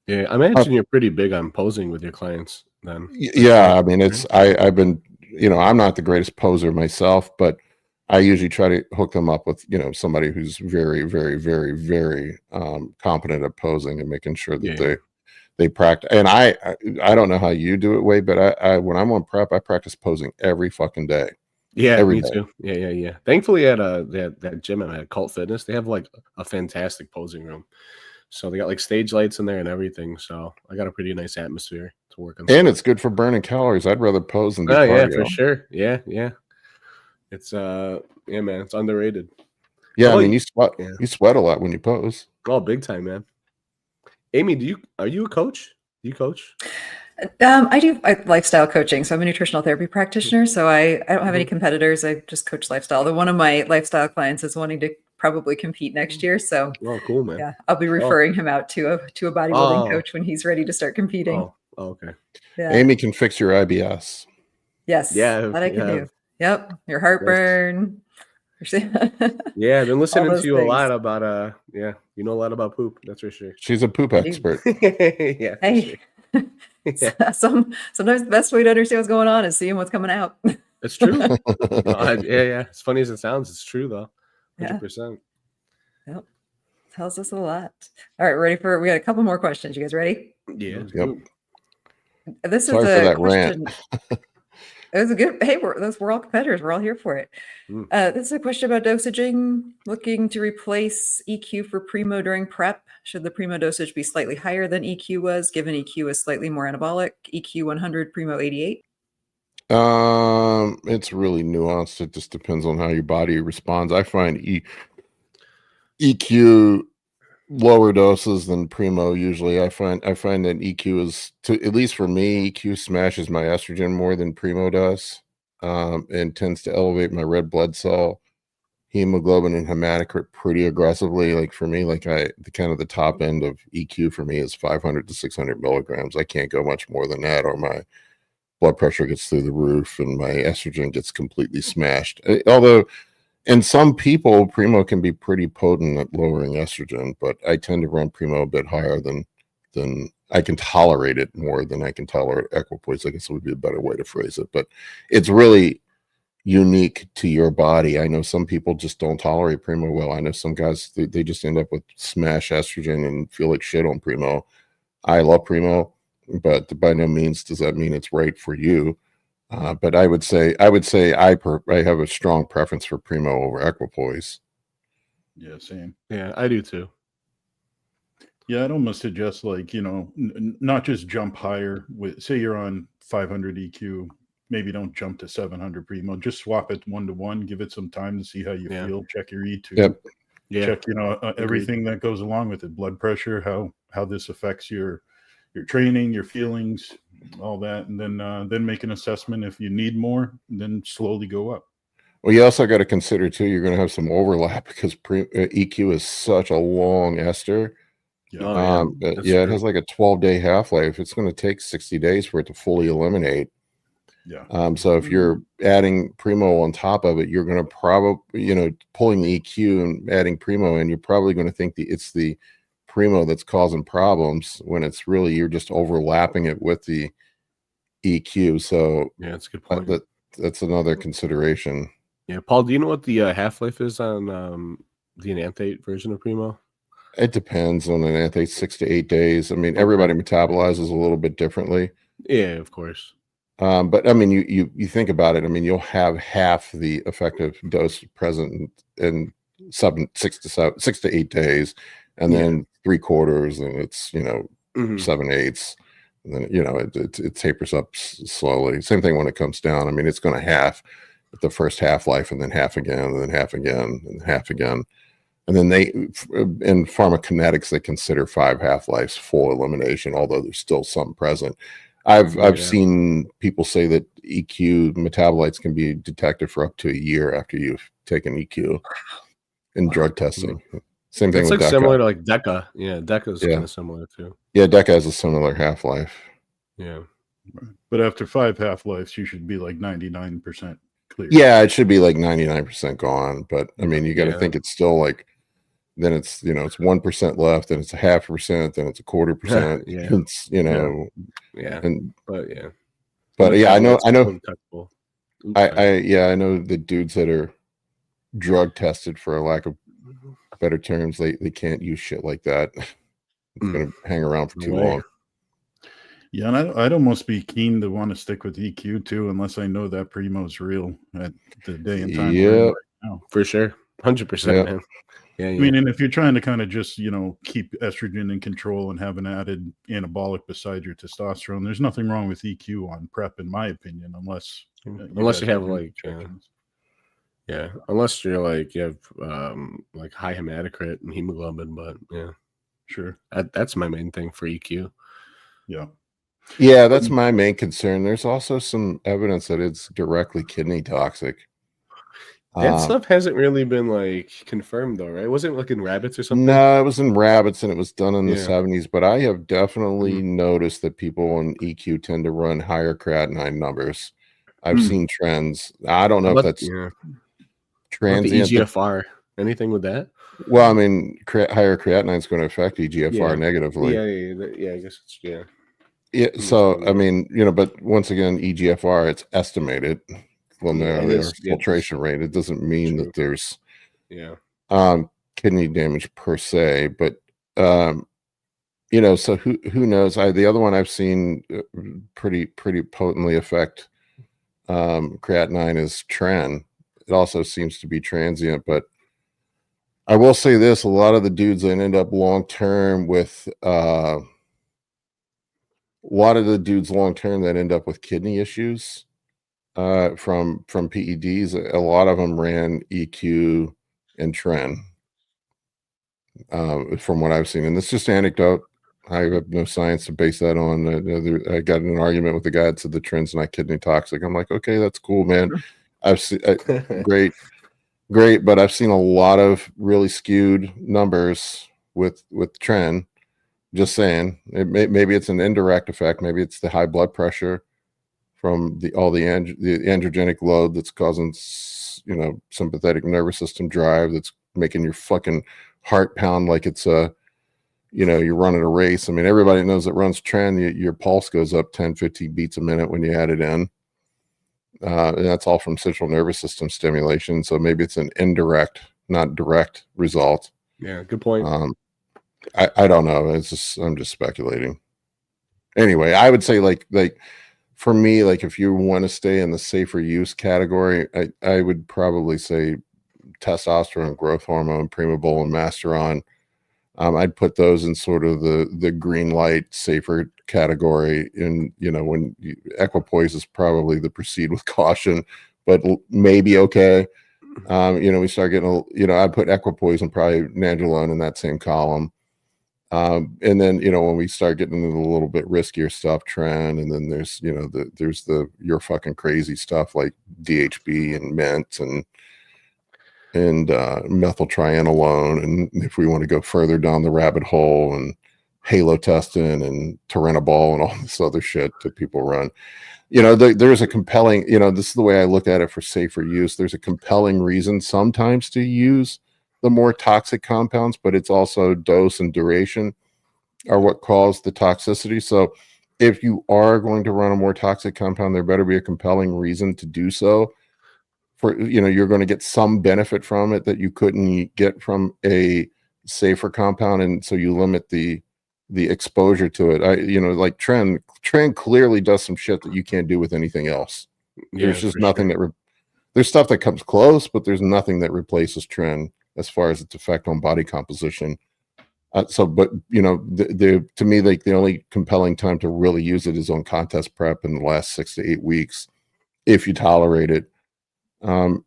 Yeah, I imagine you're pretty big on posing with your clients then.
Yeah, I mean, I've been, I'm not the greatest poser myself, but I usually try to hook them up with, somebody who's very, very, very, very competent at posing and making sure that they practice. And I don't know how you do it, Wade, but I when I'm on prep, I practice posing every fucking day.
Yeah, me too. Yeah. Thankfully, at that gym at Cult Fitness, they have like a fantastic posing room. So they got like stage lights in there and everything. So I got a pretty nice atmosphere to work on.
And it's good for burning calories. I'd rather pose than do cardio.
Yeah, for sure. Yeah. It's man, it's underrated.
Yeah, I mean, you sweat a lot when you pose.
Oh, big time, man. Amy, are you a coach? Do you coach?
I do lifestyle coaching. So I'm a nutritional therapy practitioner. So I don't have any competitors. I just coach lifestyle. One of my lifestyle clients is wanting to probably compete next year. So
cool, man.
Yeah, I'll be referring him out to a bodybuilding coach when he's ready to start competing.
Oh, okay.
Yeah.
Amy can fix your IBS.
Yes.
Yeah,
that I can do. Yep. Your heartburn.
Yeah, I've been listening to you a lot about you know a lot about poop, that's for sure.
She's a poop expert.
Yeah.
Hey.
Sure. Yeah.
Sometimes the best way to understand what's going on is seeing what's coming out.
It's true. Yeah. As funny as it sounds, it's true though. 100%.
Yep. Tells us a lot. All right, we got a couple more questions. You guys ready?
Yeah.
Yep.
This
Sorry
is
for
a
that
question.
rant.
It was a good. Hey, we're all competitors. We're all here for it. This is a question about dosaging. Looking to replace EQ for Primo during prep. Should the Primo dosage be slightly higher than EQ was, given EQ is slightly more anabolic? EQ 100, Primo 88.
It's really nuanced. It just depends on how your body responds. I find EQ lower doses than Primo usually. I find that EQ is, at least for me, EQ smashes my estrogen more than Primo does, and tends to elevate my red blood cell hemoglobin and hematocrit pretty aggressively. Like for me, the top end of EQ for me is 500 to 600 milligrams. I can't go much more than that, or my blood pressure gets through the roof and my estrogen gets completely smashed. Although in some people, Primo can be pretty potent at lowering estrogen, but I tend to run Primo a bit higher than I can tolerate it more than I can tolerate equipoise. I guess would be a better way to phrase it, but it's really unique to your body. I know some people just don't tolerate Primo well. I know some guys, they just end up with smash estrogen and feel like shit on Primo. I love Primo, but by no means does that mean it's right for you. But I would say I have a strong preference for Primo over equipoise.
Yeah, same.
Yeah, I do too.
Yeah, I'd almost suggest, like, not just jump higher with, say you're on 500 EQ, maybe don't jump to 700 Primo. Just swap it 1-to-1, give it some time to see how you feel. Check your E2. Check, everything that goes along with it, blood pressure, how this affects your training, your feelings, all that, and then make an assessment. If you need more, then slowly go up.
Well, you also got to consider too, you're going to have some overlap because EQ is such a long ester. It has like a 12-day half-life. It's going to take 60 days for it to fully eliminate. So if you're adding Primo on top of it, you're going to probably, pulling the EQ and adding Primo in, you're probably going to think it's the Primo that's causing problems, when it's really you're just overlapping it with the EQ. So
yeah, that's a good point.
That's another consideration.
Yeah, Paul, do you know what the half-life is on the enanthate version of Primo?
It depends on enanthate, 6 to 8 days. I mean, everybody metabolizes a little bit differently.
Yeah, of course.
But I mean, you think about it. I mean, you'll have half the effective dose present in 6 to 8 days, and then 3/4, and it's 7/8, and then it tapers up slowly. Same thing when it comes down. I mean, it's going to half at the first half-life, and then half again, and then half again, and half again. And then in pharmacokinetics, they consider 5 half-lives full elimination, although there's still some present. I've seen people say that EQ metabolites can be detected for up to a year after you've taken EQ in drug testing. Same thing with DECA.
Similar to like DECA. Yeah, DECA is kind of similar too.
Yeah, DECA has a similar half-life.
Yeah.
But after 5 half-lives, you should be like 99% clear.
Yeah, it should be like 99% gone. But I mean, you got to think it's still like, then it's it's 1% left, and it's a 0.5%, then it's a 1/4%. It's I know the dudes that are drug tested, for a lack of better terms, they can't use shit like that. It's gonna hang around for too long.
Yeah, and I'd almost be keen to want to stick with EQ too, unless I know that Primo's real at the day and time.
Yeah,
right now.
For sure, 100%, man. Yeah,
I mean, and if you're trying to kind of just, keep estrogen in control and have an added anabolic beside your testosterone, there's nothing wrong with EQ on prep, in my opinion, unless
you have like, unless you're like, you have like high hematocrit and hemoglobin, but
sure.
That's my main thing for EQ.
Yeah, that's my main concern. There's also some evidence that it's directly kidney toxic.
That stuff hasn't really been like confirmed though, right? Wasn't it like in rabbits or something?
No, it was in rabbits, and it was done in the 70s. But I have definitely noticed that people on EQ tend to run higher creatinine numbers. I've seen trends. I don't know if that's transient.
The EGFR, anything with that?
Well, I mean, higher creatinine is going to affect EGFR negatively.
Yeah, I guess it's
Yeah, so I mean, but once again, EGFR, it's estimated. Filtration rate. It doesn't mean that there's kidney damage per se, but so who knows? The other one I've seen pretty potently affect creatinine is tren. It also seems to be transient, but I will say this: a lot of the dudes that end up long term with a lot of the dudes long term that end up with kidney issues from PEDs, a lot of them ran EQ and tren. From what I've seen, and it's just anecdote. I have no science to base that on. I got in an argument with the guy that said the tren's not kidney toxic. I'm like, okay, that's cool, man. I've seen great, but I've seen a lot of really skewed numbers with tren. Just saying, maybe it's an indirect effect. Maybe it's the high blood pressure from the androgenic load that's causing, sympathetic nervous system drive that's making your fucking heart pound like it's you're running a race. I mean, everybody knows that runs tren, your pulse goes up 10, 15 beats a minute when you add it in. And that's all from central nervous system stimulation. So maybe it's an indirect, not direct result.
Yeah, good point.
I don't know. I'm just speculating. Anyway, I would say like for me, like if you want to stay in the safer use category, I would probably say testosterone, growth hormone, Primo, and Masteron. I'd put those in sort of the green light safer category. And when equipoise is probably the proceed with caution, but maybe okay. We start getting I'd put equipoise and probably nandrolone in that same column. And then when we start getting into a little bit riskier stuff, tren, and then there's your fucking crazy stuff like DHB and mint and methyltrianolone, and if we want to go further down the rabbit hole, and halotestin and turinabol and all this other shit that people run, there's a compelling, this is the way I look at it for safer use. There's a compelling reason sometimes to use the more toxic compounds, but it's also dose and duration are what cause the toxicity. So if you are going to run a more toxic compound, there better be a compelling reason to do so. For you're going to get some benefit from it that you couldn't get from a safer compound, and so you limit the exposure to it. Like tren clearly does some shit that you can't do with anything else. There's just nothing there's stuff that comes close, but there's nothing that replaces tren as far as its effect on body composition. To me, like the only compelling time to really use it is on contest prep in the last 6 to 8 weeks, if you tolerate it. And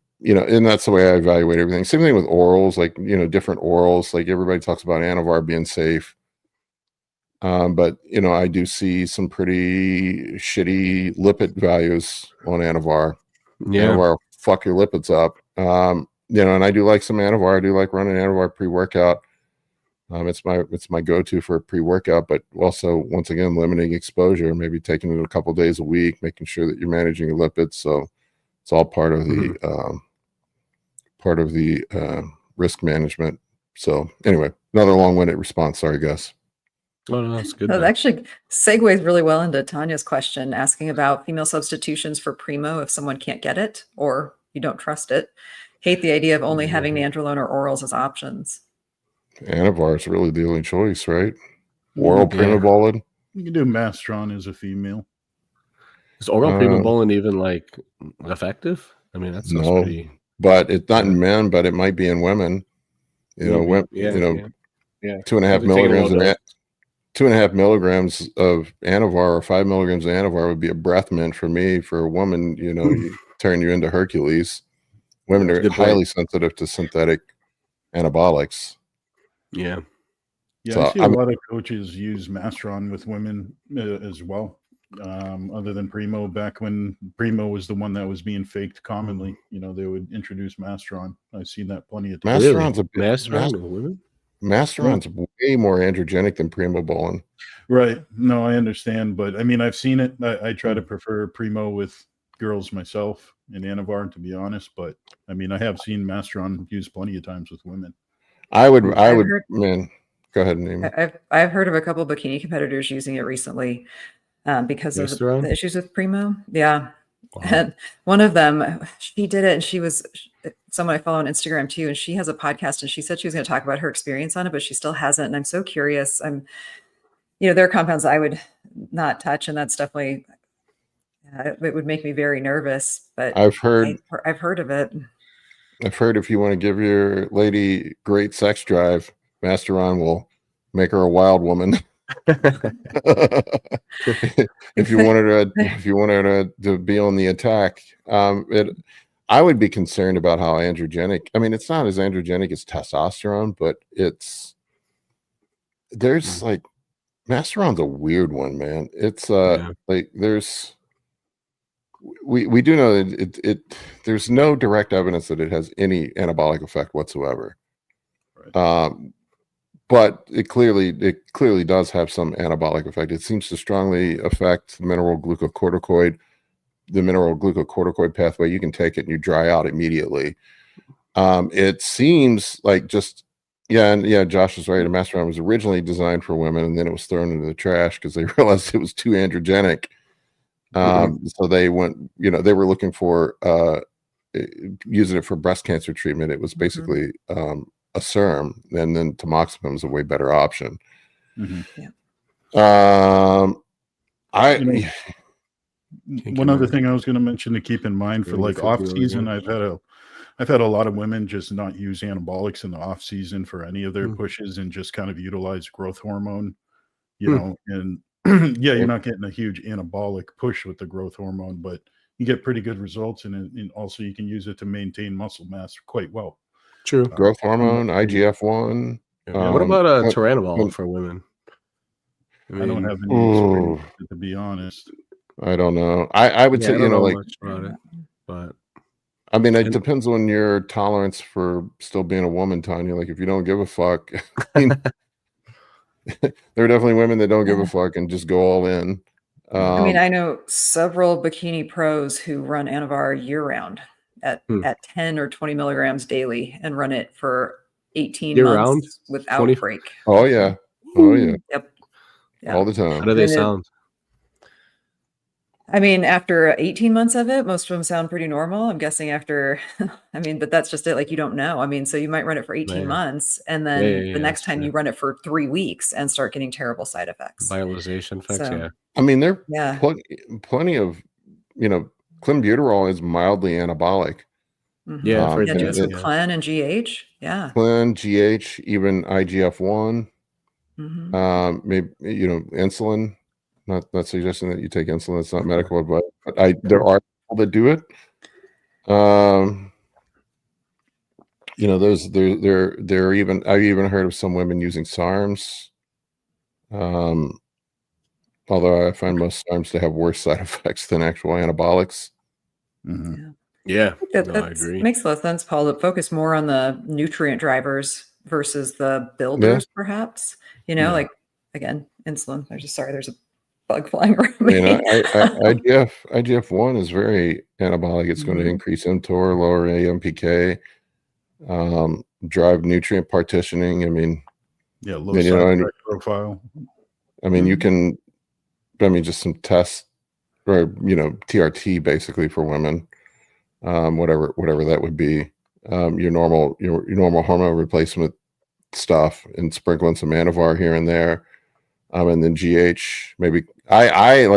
that's the way I evaluate everything. Same thing with orals, like, different orals, like everybody talks about Anavar being safe. But I do see some pretty shitty lipid values on Anavar.
Yeah.
Anavar fuck your lipids up. And I do like some Anavar. I do like running Anavar pre-workout. It's my go-to for a pre-workout, but also, once again, limiting exposure, maybe taking it a couple days a week, making sure that you're managing your lipids. So it's all part of the risk management. So anyway, another long-winded response. Sorry, guys.
Oh, no, that's good.
That actually segues really well into Tanya's question, asking about female substitutions for Primo if someone can't get it or you don't trust it. Hate the idea of only having nandrolone or orals as options.
Anavar is really the only choice, right? Oral Primobolan.
You can do Masteron as a female.
Is oral Primobolan even like effective? I mean, that's pretty.
But it's not in men, but it might be in women. 2.5 milligrams of 2.5 milligrams of Anavar or 5 milligrams of Anavar would be a breath mint for me. For a woman, you turn you into Hercules. Women are highly sensitive to synthetic anabolics.
Yeah. Yeah, so, I see a lot of coaches use Masteron with women as well. Other than Primo, back when Primo was the one that was being faked commonly, they would introduce Masteron. I've seen that plenty of times.
Masteron's way more androgenic than Primobolan.
Right. No, I understand, but I mean, I've seen it. I try to prefer Primo with girls myself in Anavar, to be honest, but I mean, I have seen Masteron used plenty of times with women.
Go ahead, Name.
I've heard of a couple of bikini competitors using it recently because of the issues with Primo. Yeah. Wow. And one of them, she did it, and she was someone I follow on Instagram too, and she has a podcast, and she said she was going to talk about her experience on it, but she still hasn't. And I'm so curious. There are compounds I would not touch, and that's definitely It would make me very nervous, but
I've heard
of it.
I've heard if you want to give your lady great sex drive, Masteron will make her a wild woman. if you wanted to be on the attack, I would be concerned about how androgenic. I mean, it's not as androgenic as testosterone, but there's like Masteron's a weird one, man. It's like we do know that there's no direct evidence that it has any anabolic effect whatsoever. Right. But it clearly does have some anabolic effect. It seems to strongly affect the mineral glucocorticoid pathway. You can take it and you dry out immediately. It seems like Josh is right. A Masteron was originally designed for women, and then it was thrown into the trash because they realized it was too androgenic. So they went, they were looking for using it for breast cancer treatment. It was basically a serum, and then tamoxifen is a way better option.
One other thing I was going to mention to keep in mind for like off season, I've had a lot of women just not use anabolics in the off season for any of their pushes and just kind of utilize growth hormone, and you're not getting a huge anabolic push with the growth hormone, but you get pretty good results, and also you can use it to maintain muscle mass quite well.
True.
Growth hormone, IGF-1.
What about Turinabol for women?
I don't have any experience, to be honest.
I don't know. I would say,
much about it, but
I mean, it depends on your tolerance for still being a woman, Tanya. Like, if you don't give a fuck, I mean, there are definitely women that don't give a fuck and just go all in.
I mean, I know several bikini pros who run Anavar year round at 10 or 20 milligrams daily and run it for 18
year
months
round?
without break.
Oh yeah.
Yep.
All the time.
How do they sound?
I mean, after 18 months of it, most of them sound pretty normal. I'm guessing after, but that's just it. Like, you don't know. I mean, so you might run it for 18 months, and then the next time you run it for 3 weeks and start getting terrible side effects.
Violization effects,
I mean, there are plenty of, clenbuterol is mildly anabolic.
Just with Clen and GH. Yeah.
Clen, GH, even IGF-1. Maybe, insulin. Not suggesting that you take insulin. It's not medical advice, but there are people that do it. There even I've even heard of some women using SARMs. Although I find most SARMs to have worse side effects than actual anabolics.
Yeah,
I agree. Makes a lot of sense, Paul, to focus more on the nutrient drivers versus the builders, perhaps. Like, again, insulin. There's a bug flying around me.
IGF-1 is very anabolic. It's going to increase mTOR, lower AMPK, drive nutrient partitioning. I mean,
low side effect profile.
I mean, you can, just some tests, or TRT basically for women, whatever that would be. Your normal hormone replacement stuff, and sprinkling some Anavar here and there. And then GH, maybe I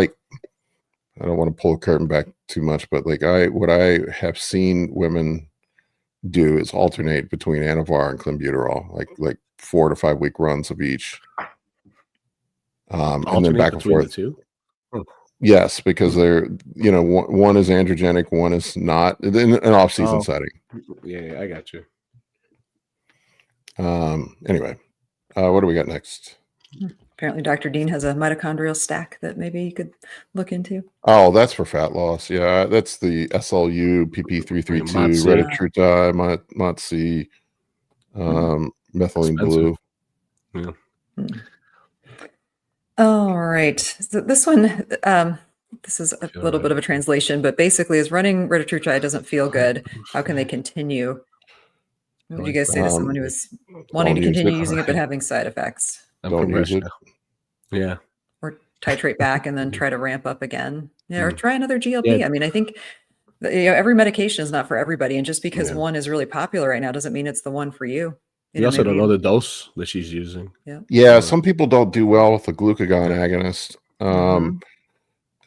don't want to pull the curtain back too much, but what I have seen women do is alternate between Anavar and clenbuterol, like 4 to 5 week runs of each. And then back and forth.
The two?
Yes, because they're, one is androgenic, one is not, in an off-season setting.
Yeah, I got you.
Anyway, what do we got next?
Apparently, Dr. Dean has a mitochondrial stack that maybe you could look into.
Oh, that's for fat loss. Yeah, that's the SLU, PP332, retatrutide, MOTC, methylene blue.
Yeah.
All right. So this one, this is a little bit of a translation, but basically, is running retatrutide doesn't feel good. How can they continue? What would you guys say to someone who is wanting to continue using it but having side effects?
Don't use it.
Yeah.
Or titrate back and then try to ramp up again. Yeah, or try another GLP. Yeah. I mean, I think every medication is not for everybody, and just because one is really popular right now doesn't mean it's the one for you.
You also don't know the dose that she's using.
Yeah, some people don't do well with the glucagon agonist.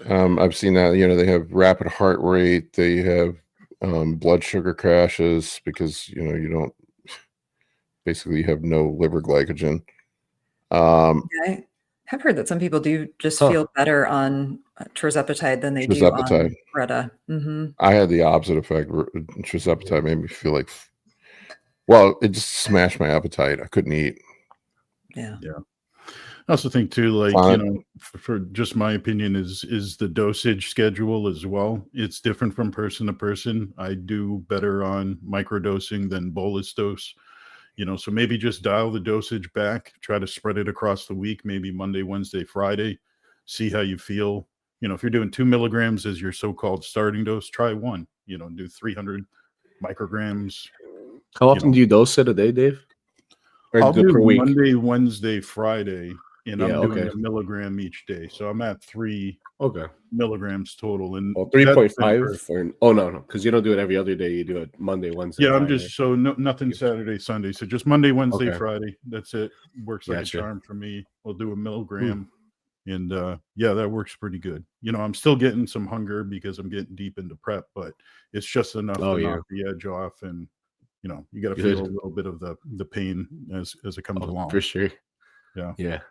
I've seen that. They have rapid heart rate. They have blood sugar crashes because you don't basically you have no liver glycogen.
I have heard that some people do just feel better on tirzepatide than they do on Reta.
I had the opposite effect. Tirzepatide made me feel like, well, it just smashed my appetite. I couldn't eat.
Yeah.
I also think too, like, for just my opinion is the dosage schedule as well. It's different from person to person. I do better on microdosing than bolus dose. So maybe just dial the dosage back, try to spread it across the week, maybe Monday, Wednesday, Friday, see how you feel. If you're doing 2 milligrams as your so-called starting dose, try 1, do 300 micrograms.
How often do you dose it a day, Dave?
Or I'll do per week? Monday, Wednesday, Friday, and I'm doing 1 milligram each day. So I'm at 3 milligrams total. And
3.5 or no, because you don't do it every other day. You do it Monday, Wednesday.
Yeah, I'm Friday. Just nothing Saturday, Sunday. So just Monday, Wednesday, Friday. That's it. Works like a charm for me. We'll do 1 milligram. And that works pretty good. I'm still getting some hunger because I'm getting deep into prep, but it's just enough to knock the edge off. And you got to feel a little bit of the pain as it comes along.
For sure.
Yeah.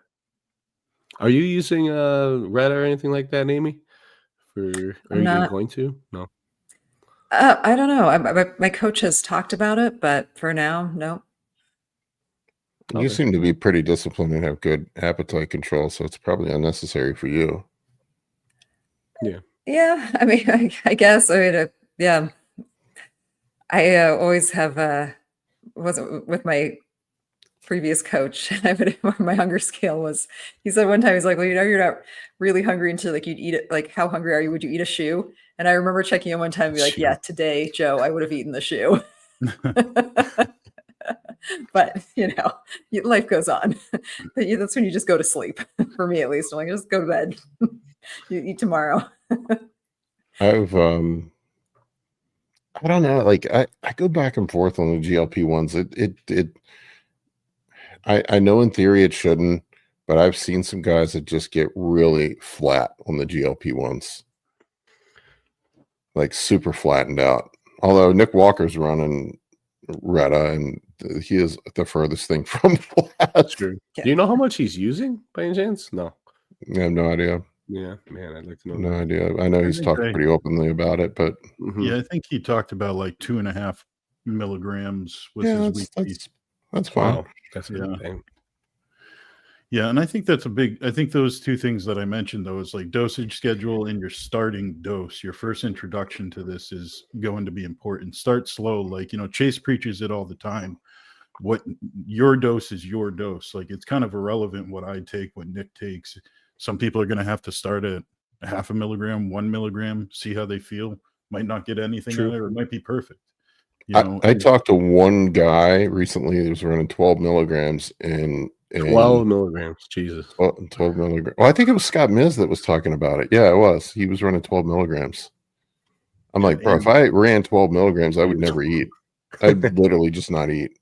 Are you using Reta or anything like that, Amy? Are you going to? No.
I don't know. My coach has talked about it, but for now, no.
You seem to be pretty disciplined and have good appetite control, so it's probably unnecessary for you.
Yeah.
Yeah. I mean, I guess. Yeah. I always have wasn't with my previous coach. My hunger scale was. He said one time, he's like, "Well, you're not really hungry until like you'd eat it. Like, how hungry are you? Would you eat a shoe?" And I remember checking in one time and be like, "Yeah, today, Joe, I would have eaten the shoe." But life goes on. That's when you just go to sleep. For me, at least, I'm like, just go to bed. You eat tomorrow.
I've I don't know. Like I go back and forth on the GLP ones. I know in theory it shouldn't, but I've seen some guys that just get really flat on the GLP ones, like super flattened out. Although Nick Walker's running Reta, and he is the furthest thing from flat.
True. Yeah. Do you know how much he's using by any chance? No,
I have no idea.
Yeah, man, I'd like to know.
No idea. I know he's talked pretty openly about it, but
yeah, I think he talked about like 2.5 milligrams was his weekly.
That's fine. Wow.
That's a good thing.
Yeah, and I think that's I think those two things that I mentioned, though, is like dosage schedule and your starting dose. Your first introduction to this is going to be important. Start slow. Like, Chase preaches it all the time. What your dose is your dose. Like, it's kind of irrelevant what I take, what Nick takes. Some people are going to have to start at 0.5 milligram, 1 milligram, see how they feel. Might not get anything out of it, or it might be perfect.
I talked to one guy recently who was running 12 milligrams and
12 milligrams. Jesus.
12 milligrams. Well, I think it was Scott Miz that was talking about it. Yeah, it was. He was running 12 milligrams. I'm like, bro, if I ran 12 milligrams, I would never eat. I'd literally just not eat.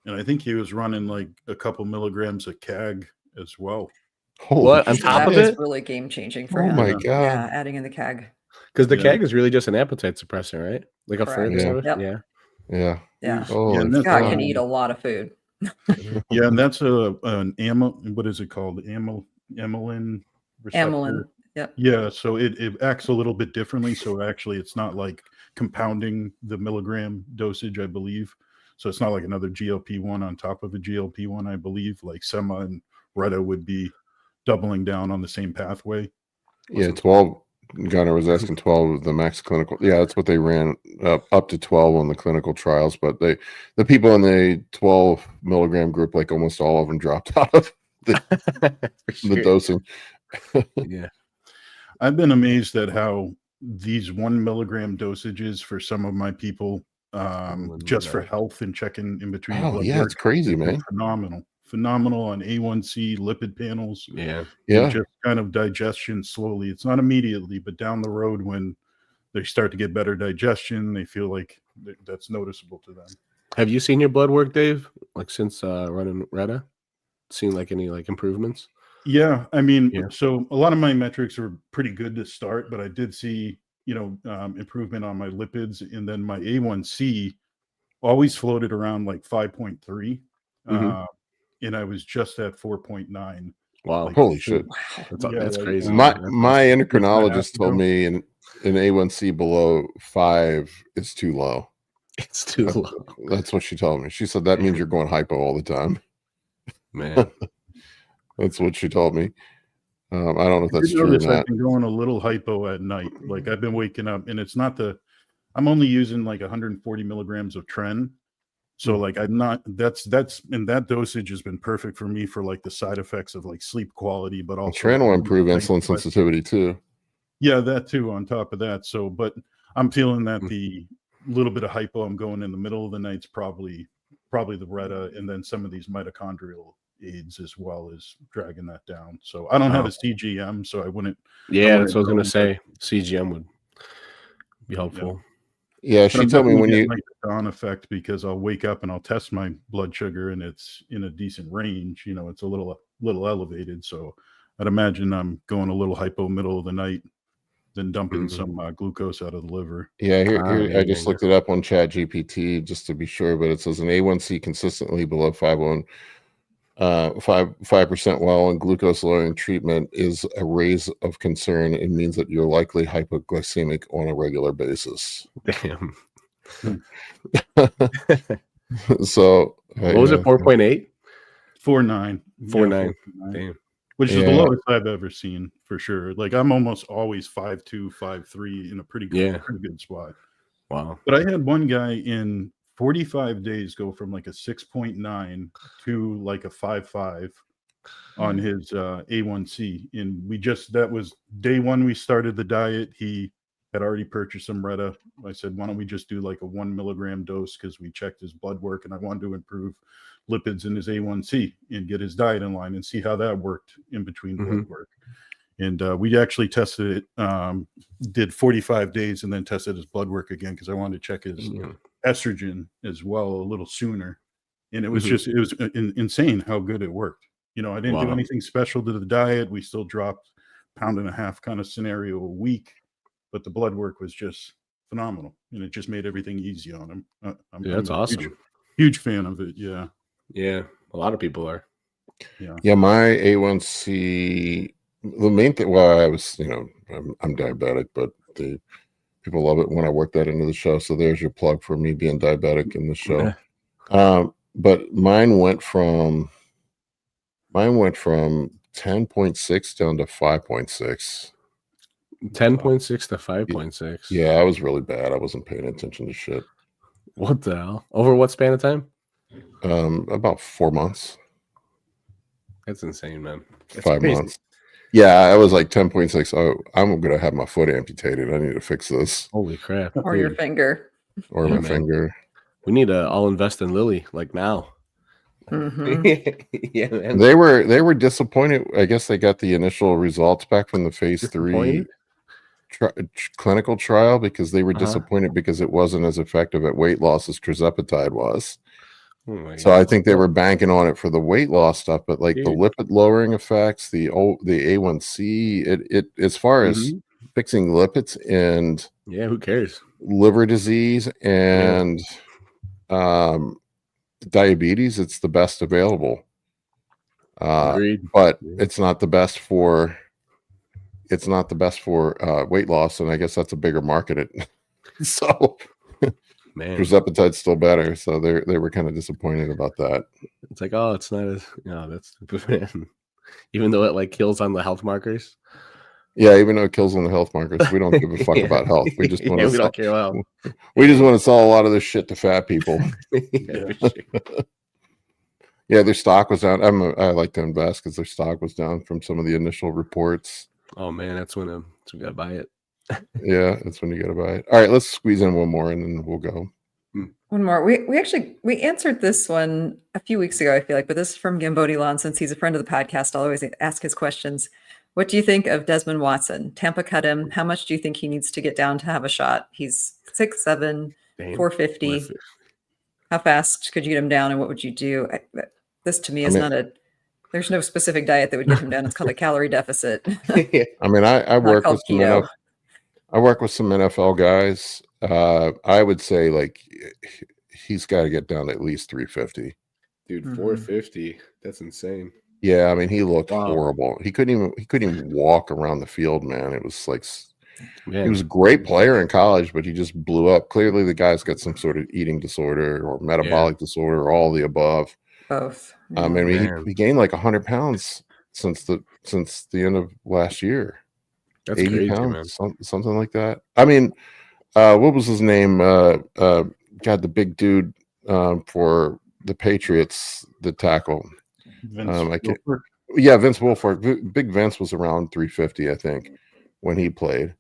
And I think he was running like a couple milligrams of CAG as well.
What? On top of it?
Is really game changing for him.
Oh my God.
Yeah, adding in the CAG.
Because the CAG is really just an appetite suppressor, right? Like a furnace.
Yeah.
Oh, Scott can eat a lot of food.
Yeah, and that's an what is it called? Amylin receptor.
Amylin. Yep.
Yeah, so it acts a little bit differently. So actually, it's not like compounding the milligram dosage, I believe. So it's not like another GLP-1 on top of a GLP-1, I believe. Like Sema and Reta would be doubling down on the same pathway.
Yeah, 12. Gunnar was asking 12 of the max clinical. Yeah, that's what they ran up to 12 on the clinical trials. But the people in the 12 milligram group, like almost all of them dropped out of the dosing.
Yeah.
I've been amazed at how these 1 milligram dosages for some of my people, just for health and checking in between.
Oh, yeah, it's crazy, man.
Phenomenal on A1C, lipid panels.
Yeah.
Just kind of digestion slowly. It's not immediately, but down the road when they start to get better digestion, they feel like that's noticeable to them.
Have you seen your blood work, Dave? Like since running Reta? Seen like any like improvements?
Yeah, I mean,
Yeah.
so a lot of my metrics are pretty good to start, but I did see, improvement on my lipids, and then my A1C always floated around like 5.3, and I was just at 4.9.
Wow.
Like,
Holy shit.
That's crazy.
My
That's
endocrinologist told
ago.
me an A1C below 5 is too low.
It's too low.
That's what she told me. She said that means you're going hypo all the time.
Man.
That's what she told me. I don't know if that's
I
true or
notice
not.
I've been going a little hypo at night. Like I've been waking up, and it's not I'm only using like 140 milligrams of Tren. So like I'm not, that's and that dosage has been perfect for me for like the side effects of like sleep quality, but also
Tren will improve insulin sensitivity too.
Yeah, that too on top of that. So, but I'm feeling that the little bit of hypo I'm going in the middle of the night's probably the Reta, and then some of these mitochondrial aids as well as dragging that down. So I don't have a CGM, so I wouldn't.
Yeah, that's what I was gonna say. CGM would be helpful.
Yeah, she told me when you
like the dawn effect, because I'll wake up and I'll test my blood sugar and it's in a decent range. It's a little elevated, so I'd imagine I'm going a little hypo middle of the night, then dumping some glucose out of the liver.
Yeah, here I just looked it up on Chat GPT just to be sure, but it says an A1C consistently below 5% while on glucose lowering treatment is a raise of concern. It means that you're likely hypoglycemic on a regular basis.
Damn.
So
what was it? 4.8?
4.9.
4.9. Damn.
Which is the lowest I've ever seen for sure. Like I'm almost always 5.2, 5.3 in a pretty good spot.
Wow.
But I had one guy in 45 days go from like a 6.9 to like a 5.5 on his A1C. And that was day one we started the diet. He had already purchased some Reta. I said, why don't we just do like a 1 milligram dose, because we checked his blood work and I wanted to improve lipids in his A1C and get his diet in line and see how that worked in between blood work. And we actually tested it, did 45 days and then tested his blood work again, because I wanted to check his estrogen as well a little sooner. And it was it was insane how good it worked. I didn't do anything special to the diet. We still dropped 1.5 pounds kind of scenario a week, but the blood work was just phenomenal, and it just made everything easy on him.
That's awesome.
Huge fan of it. Yeah,
a lot of people are.
Yeah, my A1C. The main thing, well, I was, I'm diabetic, but the people love it when I work that into the show. So there's your plug for me being diabetic in the show. But mine went from 10.6 down to 5.6.
10.6 to 5.6.
Yeah, I was really bad. I wasn't paying attention to shit.
What the hell? Over what span of time?
About 4 months.
That's insane, man. That's
5
crazy.
months. Yeah, I was like 10.6. Oh, I'm gonna have my foot amputated. I need to fix this.
Holy crap!
Or your finger.
Or my finger.
We need to all invest in Lily like now.
Mm-hmm.
Yeah, man.
They were disappointed. I guess they got the initial results back from the phase 3 clinical trial, because they were disappointed because it wasn't as effective at weight loss as tirzepatide was. So I think they were banking on it for the weight loss stuff, but like the lipid lowering effects, the A1C, it as far as fixing lipids and
who cares?
Liver disease and diabetes, it's the best available. But it's not the best for weight loss, and I guess that's a bigger market. So
man,
tirzepatide's still better, so they were kind of disappointed about that.
It's like, oh, it's not as that's stupid, man. Even though it like kills on the health markers.
Yeah, even though it kills on the health markers, we don't give a fuck about health. We just want to
we don't care about.
We just want to sell a lot of this shit to fat people. Yeah, their stock was down. I like to invest because their stock was down from some of the initial reports.
Oh man, that's when we gotta buy it.
Yeah, that's when you gotta buy it. All right, let's squeeze in one more and then we'll go.
One more. We answered this one a few weeks ago, I feel like, but this is from Gambodilon. Since he's a friend of the podcast, I'll always ask his questions. What do you think of Desmond Watson? Tampa cut him. How much do you think he needs to get down to have a shot? He's 6'7", 450. How fast could you get him down, and what would you do? This to me is not a There's no specific diet that would get him down. It's called a calorie deficit.
I mean, I work with some
keto.
I work with some NFL guys. I would say like he's got to get down to at least 350.
Dude, 450. That's insane.
Yeah, I mean, he looked horrible. He couldn't even walk around the field, man. It was like, he was a great player in college, but he just blew up. Clearly, the guy's got some sort of eating disorder or metabolic disorder, or all the above.
Both.
I mean, he gained like 100 pounds since the end of last year.
That's
80
crazy,
pounds,
man.
something like that. I mean, what was his name? God, the big dude for the Patriots, the tackle.
Vince
Vince Wilfork. Big Vince was around 350, I think, when he played.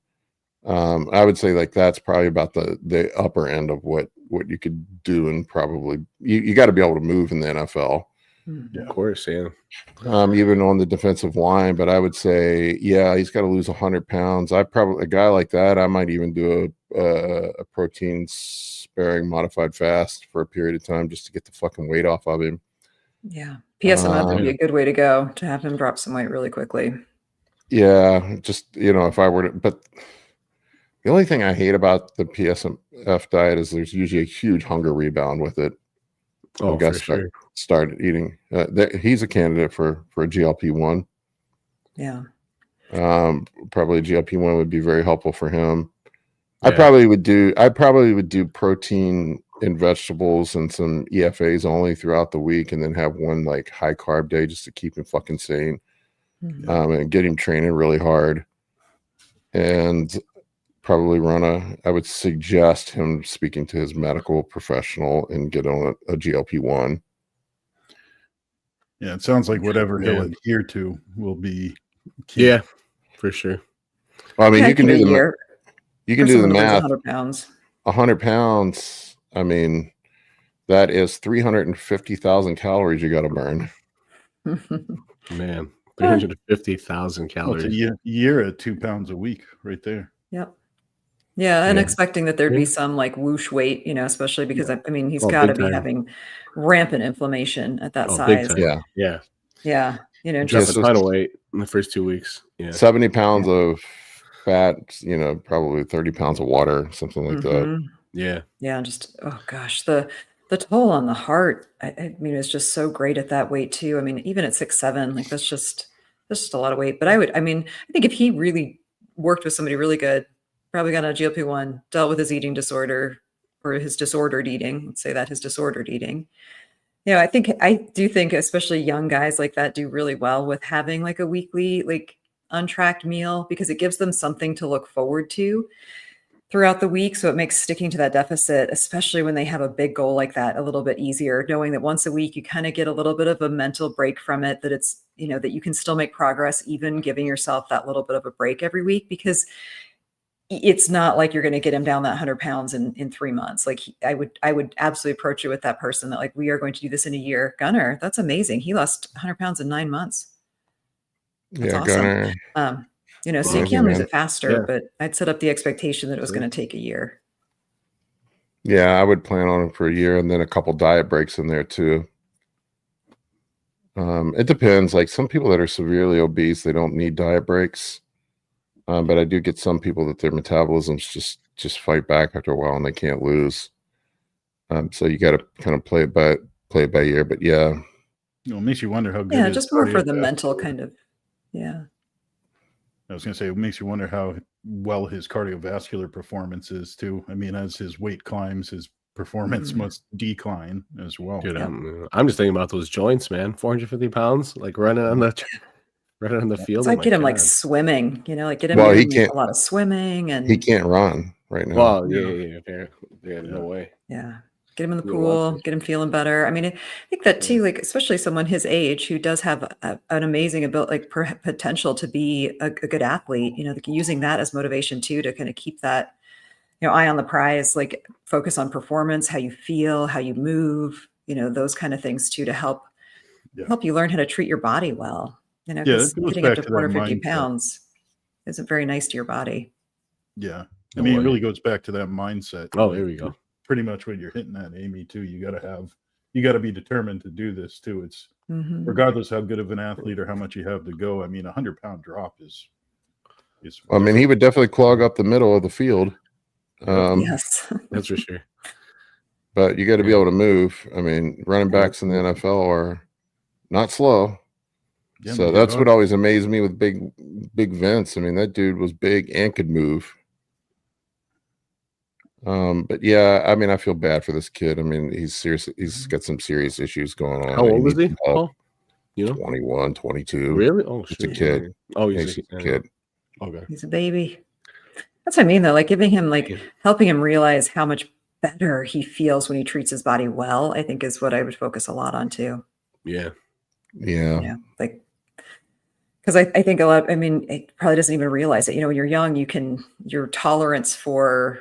I would say like that's probably about the upper end of what you could do, and probably you got to be able to move in the NFL.
Of course, yeah.
Even on the defensive line, but I would say, he's got to lose 100 pounds. A guy like that, I might even do a protein sparing modified fast for a period of time just to get the fucking weight off of him.
Yeah, PSMF would be a good way to go, to have him drop some weight really quickly.
Yeah, just if I were to, but the only thing I hate about the PSMF diet is there's usually a huge hunger rebound with it.
Oh, for sure.
Started eating. He's a candidate for a GLP-1.
Yeah.
Probably a GLP-1 would be very helpful for him.
Yeah.
I probably would do protein and vegetables and some EFAs only throughout the week, and then have one like high carb day just to keep him fucking sane. And get him training really hard. And probably I would suggest him speaking to his medical professional and get on a GLP-1.
Yeah, it sounds like whatever he'll adhere to will be key.
Yeah, for sure.
Well, I mean, you can do the math.
100 pounds.
100 pounds. I mean, that is 350,000 calories you got to burn.
Man, 350,000 calories.
Well, it's a year at 2 pounds a week right there.
Yep. Yeah, and expecting that there'd be some like whoosh weight, especially because I mean he's got to be having rampant inflation at that size.
Yeah.
Just
a ton of weight in the first 2 weeks. Yeah,
70 pounds of fat, probably 30 pounds of water, something like that.
Yeah, just oh gosh, the toll on the heart. I mean, it's just so great at that weight too. I mean, even at 6'7", like that's just a lot of weight. But I think if he really worked with somebody really good, probably got on a GLP-1, dealt with his eating disorder or his disordered eating. Let's say that his disordered eating. I do think especially young guys like that do really well with having like a weekly, like untracked meal, because it gives them something to look forward to throughout the week. So it makes sticking to that deficit, especially when they have a big goal like that, a little bit easier, knowing that once a week you kind of get a little bit of a mental break from it, that it's, that you can still make progress, even giving yourself that little bit of a break every week, because it's not like you're going to get him down that 100 pounds in 3 months. Like I would absolutely approach it with that person that like, we are going to do this in a year. Gunner, that's amazing. He lost 100 pounds in 9 months. That's awesome.
Gunner.
So you can lose it faster, but I'd set up the expectation that it was going to take a year.
Yeah, I would plan on it for a year, and then a couple diet breaks in there too. It depends. Like some people that are severely obese, they don't need diet breaks. But I do get some people that their metabolisms just fight back after a while and they can't lose. So you got to kind of play it by ear. But yeah,
it makes you wonder how good.
Yeah, just more for the mental kind of. Yeah.
I was going to say, it makes you wonder how well his cardiovascular performance is too. I mean, as his weight climbs, his performance must decline as well.
Dude, I'm just thinking about those joints, man. 450 pounds, like running on the field.
So I get him like swimming, like get him a lot of swimming, and
he can't run right now.
Well, yeah, no way.
Yeah. Get him in the pool, get him feeling better. I mean, I think that too, like, especially someone his age who does have an amazing ability, like potential to be a good athlete, like using that as motivation too, to kind of keep that, eye on the prize, like focus on performance, how you feel, how you move, those kind of things too, to help you learn how to treat your body well. Because getting up to 450 pounds isn't very nice to your body.
Yeah. I mean, it really goes back to that mindset.
Oh, there we go.
Pretty much what you're hitting at, Amy, too. You got to have you got to be determined to do this too. It's regardless how good of an athlete or how much you have to go. I mean, 100-pound drop is.
I mean, he would definitely clog up the middle of the field.
Yes,
that's for sure.
But you got to be able to move. I mean, running backs in the NFL are not slow. Yeah, so that's what always amazed me with big Vince. I mean, that dude was big and could move. But yeah, I mean, I feel bad for this kid. I mean, he's got some serious issues going on.
How old is he? Oh,
21, 22.
Really? Oh,
shit. It's a kid.
Oh, he's a
kid.
Okay.
He's a baby. That's what I mean, though. Like giving him, helping him realize how much better he feels when he treats his body well, I think is what I would focus a lot on too.
Yeah.
Like, because I think a lot, I mean, it probably doesn't even realize it. When you're young, your tolerance for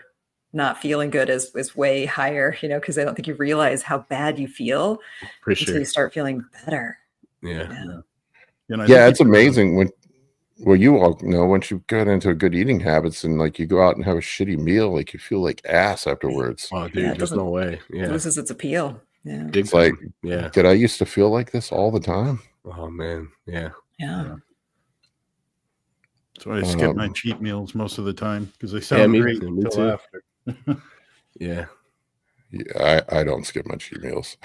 not feeling good is way higher, because I don't think you realize how bad you feel until you start feeling better.
Yeah.
It's amazing well, you all know once you get into good eating habits and like you go out and have a shitty meal, like you feel like ass afterwards.
Oh, dude, there's no way. Yeah.
It loses its appeal. Yeah.
It's like, did I used to feel like this all the time?
Oh man. Yeah.
So I skip my cheat meals most of the time because they sound great until after.
Yeah.
I don't skip my cheat meals.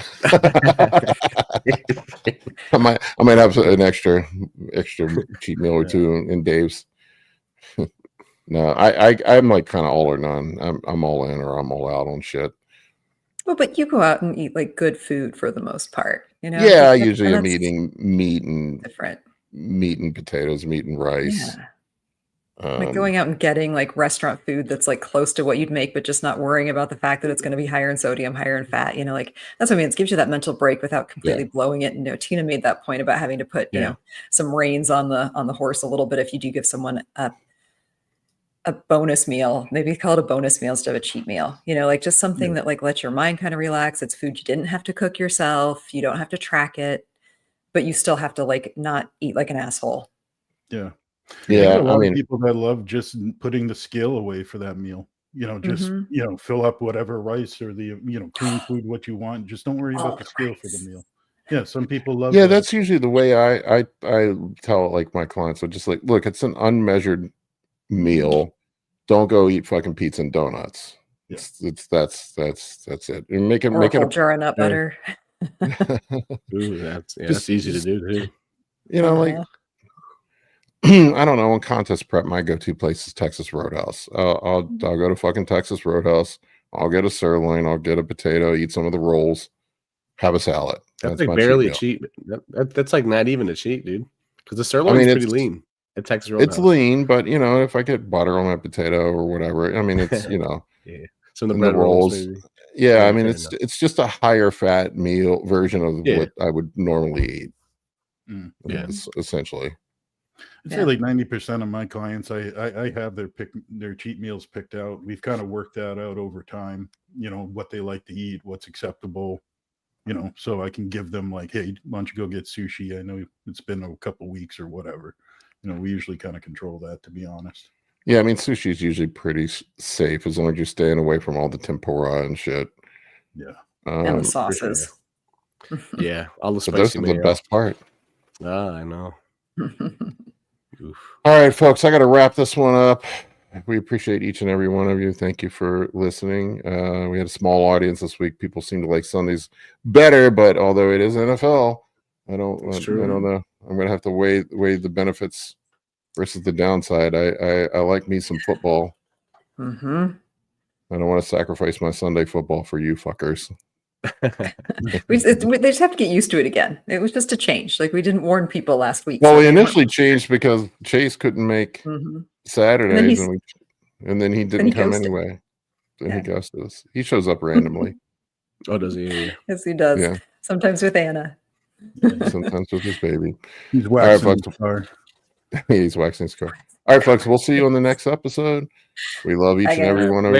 I might have an extra cheat meal or two in Dave's. No, I'm like kind of all or none. I'm all in or I'm all out on shit.
Well, but you go out and eat like good food for the most part,
Yeah, I usually am eating meat and
different
meat and potatoes, meat and rice.
Yeah. Like going out and getting like restaurant food that's like close to what you'd make, but just not worrying about the fact that it's going to be higher in sodium, higher in fat, like that's what I mean. It gives you that mental break without completely blowing it. And Tina made that point about having to put, some reins on the horse a little bit. If you do give someone a bonus meal, maybe call it a bonus meal instead of a cheat meal, like just something that like lets your mind kind of relax. It's food you didn't have to cook yourself. You don't have to track it, but you still have to like not eat like an asshole.
Yeah.
Yeah,
a lot of people that love just putting the scale away for that meal. Just fill up whatever rice or the clean food what you want. Just don't worry about the scale for the meal. Yeah, some people love.
Yeah, that's usually the way I tell like my clients. So just like, look, it's an unmeasured meal. Don't go eat fucking pizza and donuts.
Yeah.
That's it. And make it
a jar of nut butter.
Ooh, that's easy to do too.
Like. I don't know. On contest prep, my go-to place is Texas Roadhouse. I'll go to fucking Texas Roadhouse. I'll get a sirloin. I'll get a potato. Eat some of the rolls. Have a salad.
That's like barely a cheat. That's like not even a cheat, dude. Because the sirloin is pretty lean at Texas Roadhouse.
It's lean, but if I get butter on my potato or whatever, I mean, it's
some of the bread rolls.
Yeah, I mean, it's just a higher fat meal version of what I would normally eat. Essentially.
I'd say like 90% of my clients, I have their cheat meals picked out. We've kind of worked that out over time, what they like to eat, what's acceptable, so I can give them like, hey, why don't you go get sushi? I know it's been a couple weeks or whatever. We usually kind of control that, to be honest.
Yeah, I mean, sushi is usually pretty safe as long as you're staying away from all the tempura and shit.
Yeah.
And the sauces.
Yeah, all the spicy.
Those are the best part.
I know.
All right, folks, I got to wrap this one up. We appreciate each and every one of you. Thank you for listening. We had a small audience this week. People seem to like Sundays better, but although it is NFL, I don't know. I'm gonna have to weigh the benefits versus the downside. I like me some football. I don't want to sacrifice my Sunday football for you fuckers.
They just have to get used to it again. It was just a change. Like we didn't warn people last week.
Well, we initially changed because Chase couldn't make Saturdays, and then he didn't come anyway. Then he ghosted us. He shows up randomly.
Oh, does he?
Yes, he does.
Yeah.
Sometimes with Anna.
Sometimes with his baby.
He's waxing his car.
He's waxing his car. All right, folks. We'll see you on the next episode. We love each and every one of you.